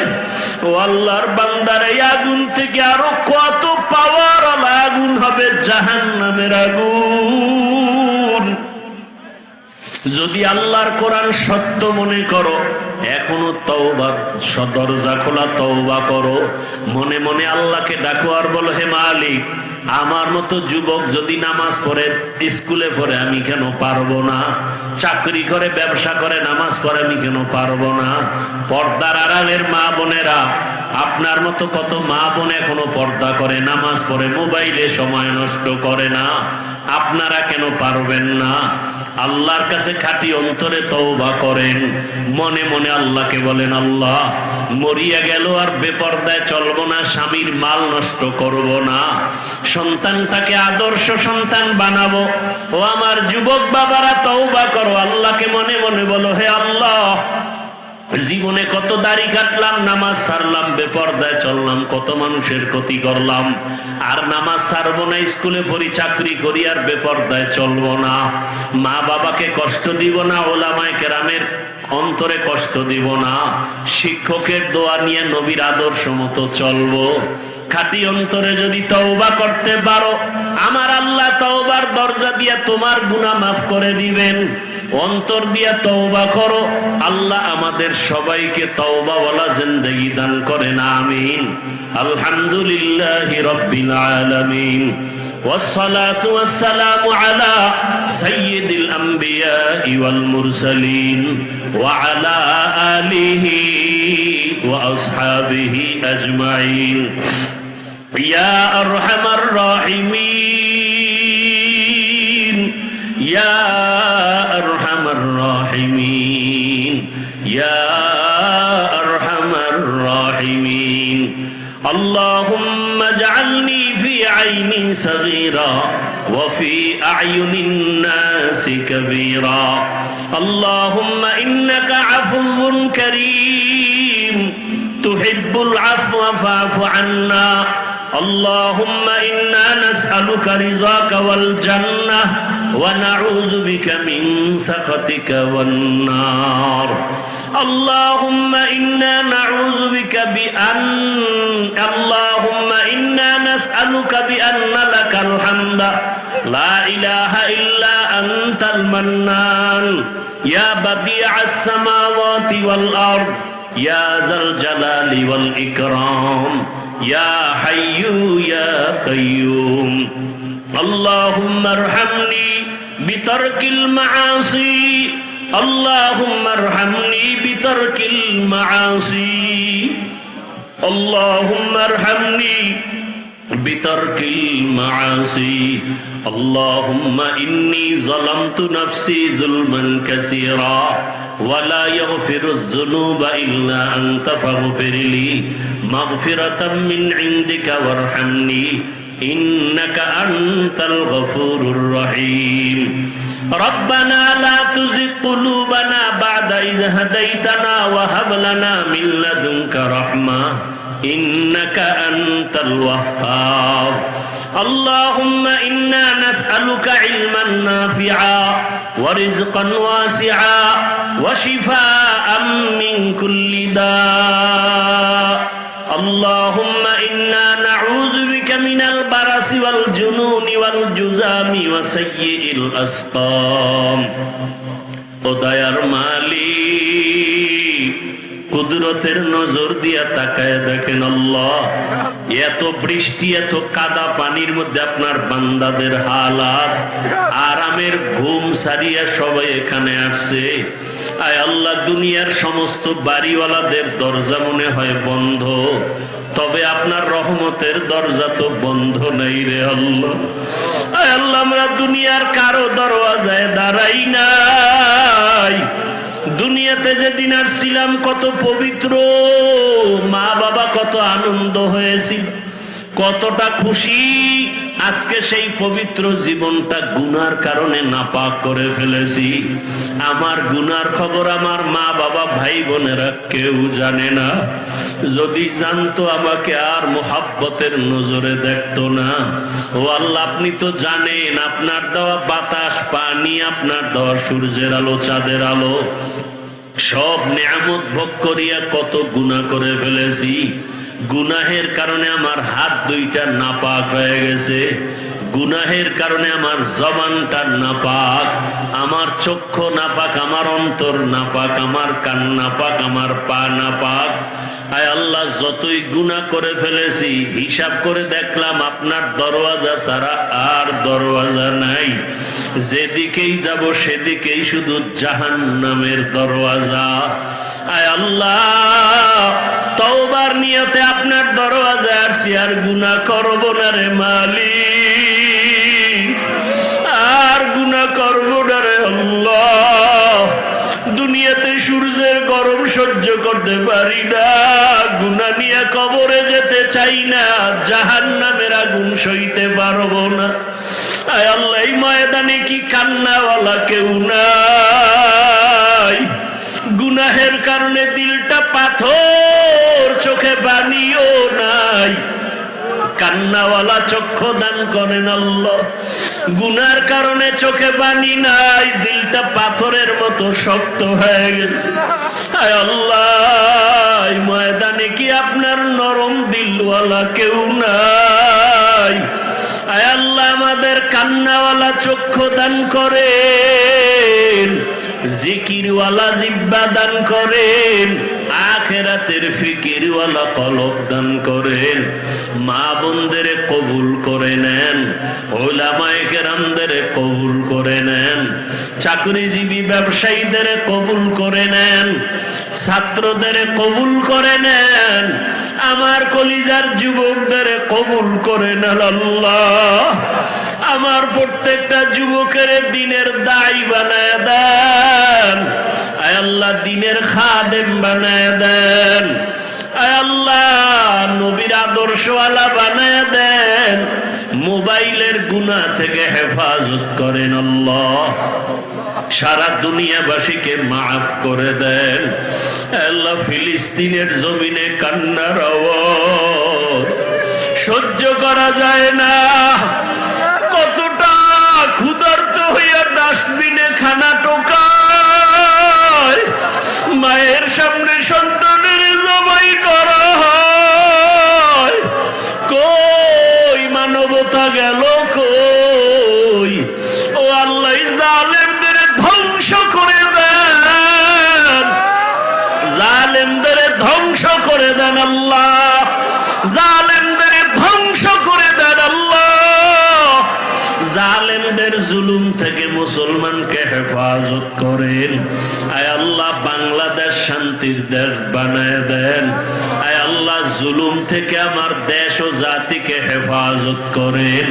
ও আল্লাহর বান্দার, এই আগুন থেকে আরো কত পাওয়ার আগুন হবে, জাহান্নামের আগুন। যদি আল্লাহর কোরআন সত্য মনে করো, এখনো তওবার দরজা খোলা, তওবা করো। মনে মনে আল্লাহকে ডাকো আর বলো, হে মালিক, আমার মতো যুবক যদি নামাজ পড়ে, স্কুলে পড়ে, আমি কেন পারবো না? চাকরি করে, ব্যবসা করে, নামাজ পড়ে, আমি কেন পারবো না? পর্দার আড়ালের মা বোনেরা, আপনার মতো কত মা বোন এখনো পর্দা করে, নামাজ পড়ে, মোবাইলে সময় নষ্ট করে না। আপনারা কেন পারবেন না? আল্লাহর কাছে খাঁটি অন্তরে তওবা করেন, মনে মনে আল্লাহকে বলেন, আল্লাহ, মরিয়া গেল আর বেপরদায় চলবো না, স্বামীর মাল নষ্ট করব না, সন্তানটাকে আদর্শ সন্তান বানাবো। ও আমার যুবক বাবারা, তওবা করো, আল্লাহকে মনে মনে বলো, হে আল্লাহ, জীবনে কত দাড়ি কাটলাম, নামাজ ছাড়লাম, বেপরদায় চললাম, কত মানুষের ক্ষতি করলাম, আর নামাজ ছাড়বো না, স্কুলে পড়ি, চাকরি করি, আর বেপরদায় চলবো না, মা বাবাকে কষ্ট দিব না, ওলামায়ে কেরামের অন্তরে কষ্ট দিব না, শিক্ষকের দোয়া নিয়ে নবীর আদর্শ মতো চলবো। খাঁটি অন্তরে যদি তওবা করতে পারো, আমার আল্লাহ তওবার দরজা দিয়া তোমার গুনাহ মাফ করে দিবেন। অন্তর দিয়া তওবা করো, আল্লাহ আমাদের সবাইকে তওবাওয়ালা জিন্দেগি দান করেন, আমিন। আলহামদুলিল্লাহি রাব্বিল আলামিন, ওয়াসসালাতু ওয়াসসালামু আলা সাইয়্যিদিল আমবিয়াই ওয়াল মুরসালিন ওয়া আলা আলিহি ওয়া আসহাবিহি আজমাইন। ইয়া আরহামার রাহিমিন। ইয়া আরহামার রাহিমিন, ইয়া আরহামার রাহিমিন। আল্লাহুম্মা জাআলনি ফি আইনি সাগীরা ওয়া ফি আ'য়ুনিন নাসি কাবীরা। আল্লাহুম্মা ইন্নাকা আফুউন কারীম তুহিব্বুল আফওয়া ফা'ফু আন্না। اللهم إنا نسألك رضاك والجنة ونعوذ بك من سخطك والنار. اللهم إنا نعوذ بك اللهم إنا نسألك بأن لك الحمد لا إله إلا أنت المنان يا بديع السماوات والأرض يا ذا الجلال والإكرام يا حي يا قيوم. اللهم ارحمني بترك المعاصي، اللهم ارحمني بترك المعاصي، اللهم ارحمني بترك المعاصي. اللهم إني ظلمت نفسي ظلما كثيرا ولا يغفر الذنوب إلا أنت فاغفر لي مغفرة من عندك وارحمني إنك أنت الغفور الرحيم. ربنا لا تزغ قلوبنا بعد إذ هديتنا وهب لنا من لدنك رحمة إنك أنت الوهاب. اللهم إنا نسألك علما نافعا ورزقا واسعا وشفاء من كل داء. اللهم إنا نعوذ بك من البرص والجنون والجذام وسيء الأسقام. ও দয়ার মালিক, কুদরতের নজর দিয়া তাকায় দেখেন আল্লাহ, এত বৃষ্টি এত কাদা পানির মধ্যে আপনার বান্দাদের হালাত, আরামের ঘুম সারিয়া সবাই এখানে আসছে। আয় আল্লাহ, দুনিয়ার সমস্ত বাড়িওয়ালাদের দরজা মনে হয় বন্ধ, তবে আপনার রহমতের দরজা তো বন্ধ নাই রে আল্লাহ। আয় আল্লাহ, আমরা দুনিয়ার কারো দরওয়াজায় দাঁড়াই নাই। দুনিয়াতে যেদিন আসছিলাম কত পবিত্র, মা বাবা কত আনন্দ হয়েছিল, কতটা খুশি। আজকে সেই পবিত্র জীবনটা গুনার কারণে নাপাক করে ফেলেছি। আমার গুনার খবর আমার মা বাবা ভাই বোনেরা কেউ জানে না। যদি জানতো আমাকে আর মোহাব্বতের নজরে দেখতো না। ও আল্লাহ, আপনি তো জানেন, আপনার দেওয়া বাতাস পানি, আপনার দেওয়া সূর্যের আলো চাঁদের আলো সব নিয়ামত ভোগ করিয়া কত গুনাহ করে ফেলেছি। গুনাহের কারণে আমার হাত দুইটা নাপাক হয়ে গেছে, গুনাহের কারণে আমার জবানটা নাপাক, আমার চক্ষু নাপাক, আমার অন্তর নাপাক, আমার কান নাপাক, আমার পা নাপাক। আয় আল্লাহ, যতই গুনাহ করে ফেলেছি হিসাব করে দেখলাম আপনার দরওয়াজা ছাড়া আর দরওয়াজা নাই। যেদিকেই যাব সেদিকেই শুধু জাহান্নামের দরওয়াজা। আয় আল্লাহ, তওবার নিয়তে আপনার দরওয়াজায় আসছি, আর গুনাহ করব না রে মালিক, আর গুনাহ করব না রে আল্লাহ। দুনিয়াতে সূর্যের গরম সহ্য করতে পারি না, গুনাহ নিয়ে কবরে যেতে চাই না, জাহান্নামের আগুন সইতে পারবো না। আয় আল্লাহ, এই ময়দানে কি কান্নাওয়ালা কেউ নাই? গুনাহের কারণে দিলটা পাথর, চোখে পানিও নাই, কান্নাওয়ালা চক্ষু দান করেন আল্লাহ। গুনার কারণে চোখে পানি নাই, দিলটা পাথরের মতো শক্ত হয়ে গেছে। আয় আল্লাহ, এই ময়দানে কি আপনার নরম দিলওয়ালা কেউ নাই? আয় আল্লাহ, আমাদের কান্নাওয়ালা চক্ষু দান করেন, জিকিরওয়ালা জিহ্বা দান করেন, আখিরাতের ফিকিরওয়ালা কলব দান করেন। মা বোনদের কবুল করে নেন, উলামায়ে কেরামদের কবুল করে নেন, চাকরিজীবী ব্যবসায়ীদের কবুল করে নেন, ছাত্রদের কবুল করে নেন, আমার কলিজার যুবকদের কবুল করে নেন আল্লাহ। আমার প্রত্যেকটা যুবকের দিনের দায়ী বানায় দেন, আয় আল্লাহ দিনের খাদেম বানায় দেন, আয় আল্লাহ নবীর আদর্শওয়ালা বানায় দেন, মোবাইলের গুনাহ থেকে হেফাজত করেন আল্লাহ। সারা দুনিয়াবাসীকে মাফ করে দেন আল্লাহ। ফিলিস্তিনের জমিনে কান্নার আওয়াজ সহ্য করা যায় না। কতটা ক্ষুধার্ত হইয়া ডাস্টবিনে খানা টোকায়, মায়ের সামনে সন্তানের জবাই করা হয়। কই মানবতা গেল কই? ও আল্লাহ জালেমদের ধ্বংস করে দেন, জালেমদের ধ্বংস করে দেন আল্লাহ, জালেমদের ধ্বংস করে দেন আল্লাহ। জালেমদের জুলুম থেকে মুসলমানকে হেফাজত করেন আয় আল্লাহ। বাংলাদেশ শান্তির দেশ বানায় দেন আয় আল্লাহ। জুলুম থেকে আমার দেশ ও জাতিকে হেফাজত করেন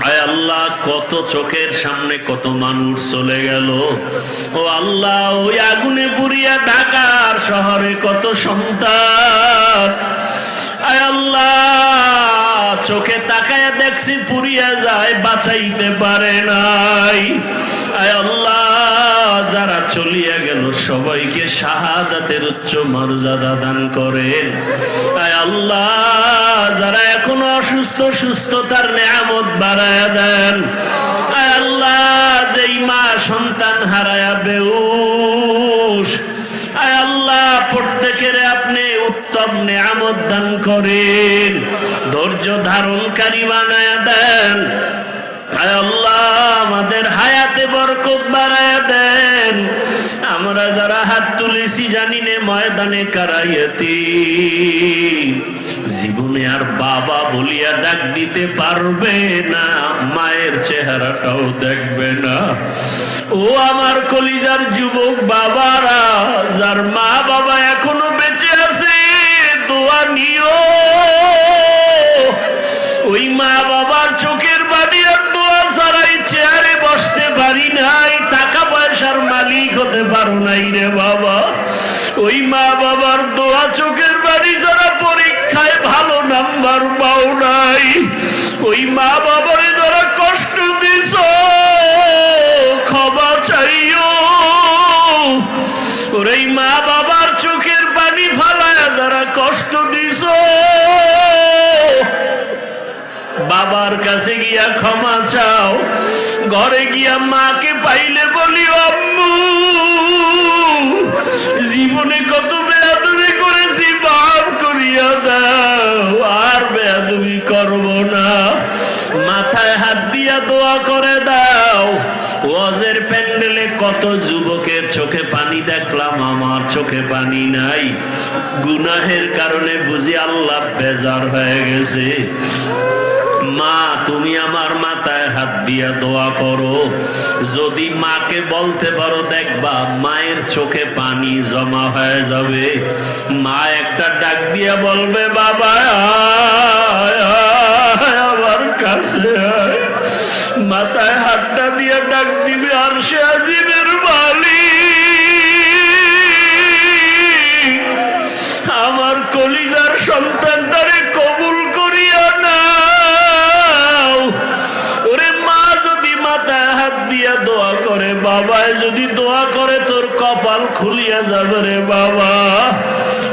আয় আল্লাহ। কত চোখের সামনে কত মানুষ চলে গেল ও আল্লাহ। ওই আগুনে পুড়িয়া ঢাকার শহরে কত সন্তান আয় আল্লাহ চোখে তাকায় দেখছি পুড়িয়া যায়, বাঁচাইতে পারে নাই আয় আল্লাহ। যারা চলিয়া গেল সবাইকে শাহাদাতের উচ্চ মর্যাদা দান করেন আয় আল্লাহ। যারা এখনো অসুস্থ সুস্থতার নেয়ামত বাড়ায়া দেন আয় আল্লাহ। যেই মা সন্তান হারায়া বেউস আয় আল্লাহ, প্রত্যেকের আপনি উত্তম নেয়ামত দান করেন, ধৈর্য ধারণকারী বানায়া দেন আয় আল্লাহ। আমাদের হায়াতে বরকত বাড়ায়া দেন। আমরা যারা হাত তুলেছি জানি নে ময়দানে কারাইয়াতি জীবনে আর বাবা বলিয়া ডাক দিতে পারবে না, মায়ের চেহারাটাও দেখবে না। ও আমার কলিজার যুবক বাবারা, যার মা বাবা এখনো বেঁচে আছে দোয়া নিও। ওই মা বাবার চোখের বাড়ি আর দোয়া ছাড়াই চেয়ারে বসতে পারি নাই, টাকা পয়সার মালিক হতে পারো নাই রে বাবা। ওই মা বাবার দোয়া চোখের বাড়ি যারা পরীক্ষায় ভালো নাম্বার পাও নাই, ওই মা বাবারে যারা কষ্ট দিছ ক্ষমা চাইও। ওর এই মা বাবার চোখের পানি ফালায় যারা কষ্ট দিছ বাবার কাছে গিয়া ক্ষমা চাও। ঘরে গিয়া মাকে পাইলে বলিও আম্মু জীবনে কত বেয়াদবি করেছি, মাফ করিয়া দাও, আর বেয়াদবি করব না। মাথায় হাত দিয়া দোয়া করে দাও। ওয়াজের প্যান্ডেলে কত যুবকের চোখে পানি দেখলাম, আমার চোখে পানি নাই। গুনাহের কারণে বুঝি আল্লাহ বেজার হয়ে গেছে। মা তুমি আমার মাথায় হাত দিয়া দোয়া করো। যদি মাকে বলতে পারো দেখবা মায়ের চোখে পানি জমা হয়ে যাবে। মা একটা ডাক দিয়া বলবে বাবা আমার কাছে। মাথায় হাতটা দিয়া ডাক দিবে আরশে আজিমের মালিক, আমার কলিজার সন্তানটারে কবুল করিয়া নাও। ওরে মা যদি মাথায় হাত দিয়া দোয়া করে, বাবায় যদি দোয়া করে, তোর কপাল খুলিয়া যাবে রে বাবা।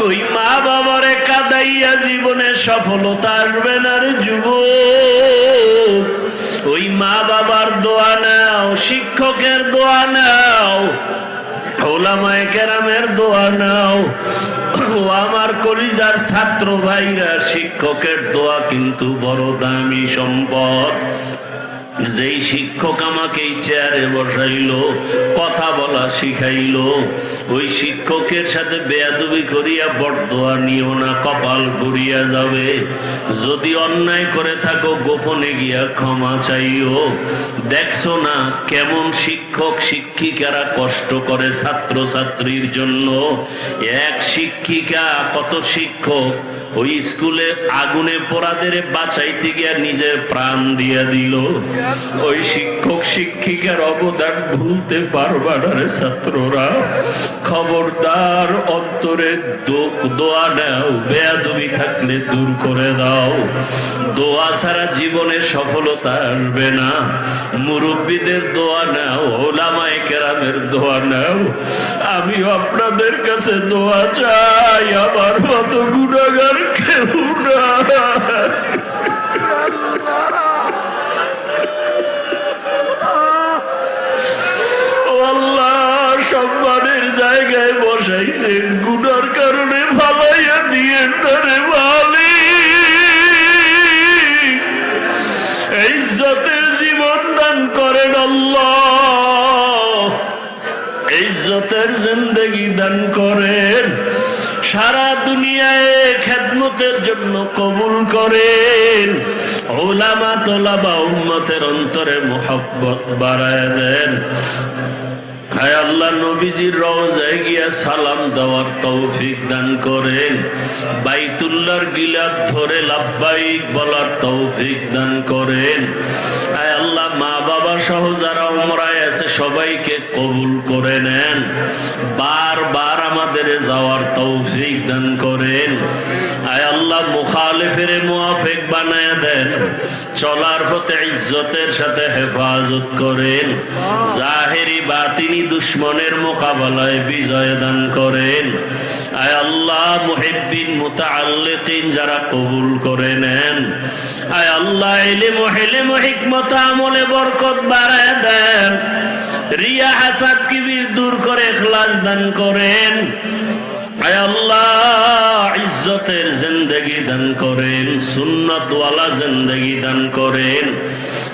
ওই মা বাবারে কাঁদাইয়া জীবনে সফলতা আসবে না রে যুবক। ওই মা বাবার দোয়া নাও, শিক্ষকের দোয়া নাও, ওলামায়ে কেরামের দোয়া নাও। ও আমার কলিজার ছাত্র ভাইরা, শিক্ষকের দোয়া কিন্তু বড় দামি সম্পদ। যেই শিক্ষক আমাকে এই চেয়ারে বসাইলো, কথা বলা শিখাইলো, ওই শিক্ষকের সাথে বেয়াদবি করিয়া বরদোয়া নিও না, কপাল পুড়িয়া যাবে। যদি অন্যায় করে থাকো গোপনে গিয়া ক্ষমা চাইও। দেখছো না কেমন শিক্ষক শিক্ষিকারা কষ্ট করে ছাত্র ছাত্রীর জন্য। এক শিক্ষিকা কত শিক্ষক ওই স্কুলে আগুনে পোড়াদের বাঁচাইতে গিয়া নিজের প্রাণ দিয়া দিল। ওই শিক্ষক শিক্ষিকার অবদান ভুলতে পারবা না রে ছাত্ররা। খবরদার, অন্তরে দোয়া নাও, বেয়াদবি থাকলে দূর করে দাও। দোয়া ছাড়া জীবনে সফলতা আসবে না। মুরব্বীদের দোয়া নাও, ওলামায়ে কেরামের দোয়া নাও। আমিও আপনাদের কাছে দোয়া চাই, আমার মতো গুনাহগার কেউ না। সম্মানের জায়গায় বসাইছেন, গুনার কারণে ফালাইয়া দিয়ে তারে মালিক ইজ্জতের জীবন দান করেন আল্লাহ, ইজ্জতের জিন্দেগি দান করেন। সারা দুনিয়ায় খেদমতের জন্য কবুল করেন। উলামা তোলাবা উম্মতের অন্তরে মুহাব্বত বাড়ায় দেন। হায় আল্লাহ, নবীজির রওজায় গিয়া সালাম দেওয়ার তৌফিক দান করেন। বাইতুল্লাহর গিলাফ ধরে লাব্বাইক বলার তৌফিক দান করেন। হায় আল্লাহ, মা বাবা সহ যারা উমরায় আছে সবাইকে কবুল করে নেন। বারবার আমাদের যাওয়ার তৌফিক দান করেন। হায় আল্লাহ, মুখালিফের মুআফিক বানায় দেন। চলার পথে ইজ্জতের সাথে হেফাজত করেন। জাহেরি বাতিনি দুশ্মনের মোকাবেলায় বিজয় দান করেন। আয় আল্লাহ, মুহিব্বিন মুতাআল্লিকিন যারা কবুল করে নেন। আয় আল্লাহ, ইলম ও হিলম ও হিকমত আমলে বরকত বাড়ায় দেন। রিয়া হাসাদ কিবির দূর করে ইখলাস দান করেন। আয় আল্লাহ, ইজ্জতের জিন্দেগি দান করেন, সুন্নাত ওয়ালা জিন্দেগি দান করেন।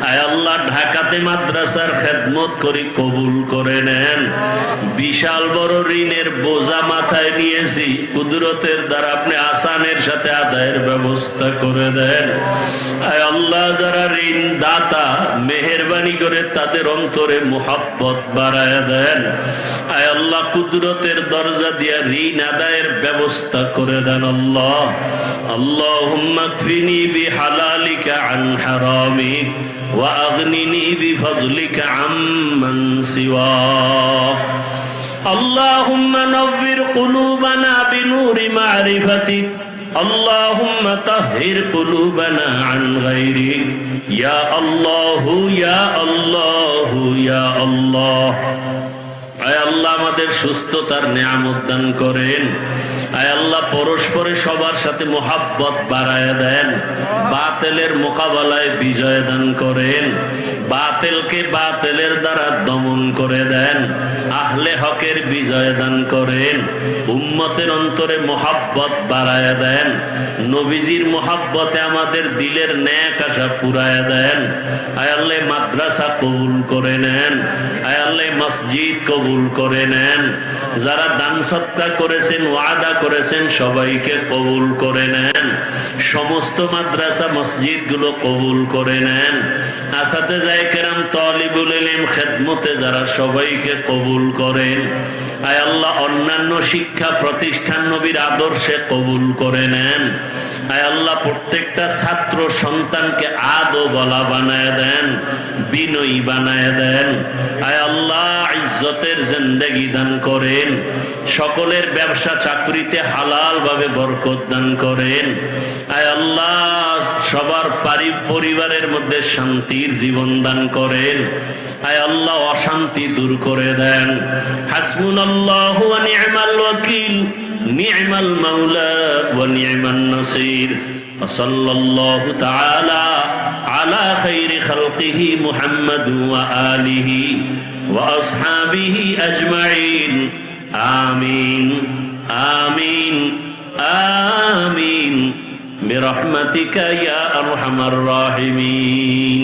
আয় আল্লাহ, ঢাকাতে মাদ্রাসার খেদমত করি কবুল করে নেন। বিশাল বড় ঋণের বোঝা মাথায় নিয়েছি, কুদরতের দ্বারা আপনি আসানের সাথে আদায়ের ব্যবস্থা করে দেন। আয় আল্লাহ, যারা ঋণ দাতা মেহেরবানি করে তাদের অন্তরে মুহাব্বত বাড়ায় দেন। আয় আল্লাহ, কুদরতের দরজা দিয়া ঋণ আদায়ের ব্যবস্থা করে দেন। আল্লাহ, আল্লাহুম্মা কফিনি বিহালালিকা আন হারামিক ওয়া আগনিনি বিফদলিকা আম্মান সিওয়াক। আল্লাহুম্মা নవ్বির কুলুবানা বিনূরি মারিফাতিক। আল্লাহুম্মা তাহহির কুলুবানা আন গায়রিক। ইয়া আল্লাহু ইয়া আল্লাহু ইয়া আল্লাহ। আয় আল্লাহ, আমাদের সুস্থতার নিয়ামত দান করেন। আয় আল্লাহ, পরস্পরে সবার সাথে মুহাব্বত বাড়ায় দেন। বাতিলের মোকাবেলায় বিজয় দান করেন। বাতিলকে বাতিলের দ্বারা দমন করে দেন। আহলে হকের বিজয় দান করেন। উম্মতের অন্তরে মুহাব্বত বাড়ায় দেন। নবীজির মুহাব্বতে আমাদের দিলের নেক আশা পুরায় দেন। আয় আল্লাহ, মাদ্রাসা কবুল করে নেন। আয় আল্লাহ, মসজিদ কবুল করে নেন। যারা দান সদকা করেছেন, ওয়াদা করেছেন, সবাইকে কবুল করে নেন। সমস্ত মাদ্রাসা মসজিদ গুলো কবুল করে নেন। আসাতেজায়ে কেরাম, তালিবুল ইলম, খেদমতে যারা সবাইকে কবুল করেন। আয় আল্লাহ, অন্যান্য শিক্ষা প্রতিষ্ঠান নবীর আদর্শে কবুল করে নেন। আয় আল্লাহ, প্রত্যেকটা ছাত্র সন্তানকে আদো বলা বানায় দেন, বিনয়ী বানায় দেন। আয় আল্লাহ, ইজ্জতের জিন্দেগি দান করেন। সকলের ব্যবসা চাকরিতে হালাল ভাবে বরকত দান করেন। আয় আল্লাহ, সবার পরিবারের মধ্যে শান্তির জীবন দান করেন। আয় আল্লাহ, অশান্তি দূর করে দেন। হাসবুনাল্লাহু ওয়া নি'মাল ওয়াকিল, নি'মাল মাওলা ওয়া নি'মান নাসির। সাল্লাল্লাহু তাআলা আলা খাইরি খালকিহি মুহাম্মাদ ওয়া আলিহি ওয়া আসহাবিহি আজমাইন। আমিন আমিন আমিন বিরহমাতিকা ইয়া আরহামার রাহিমিন।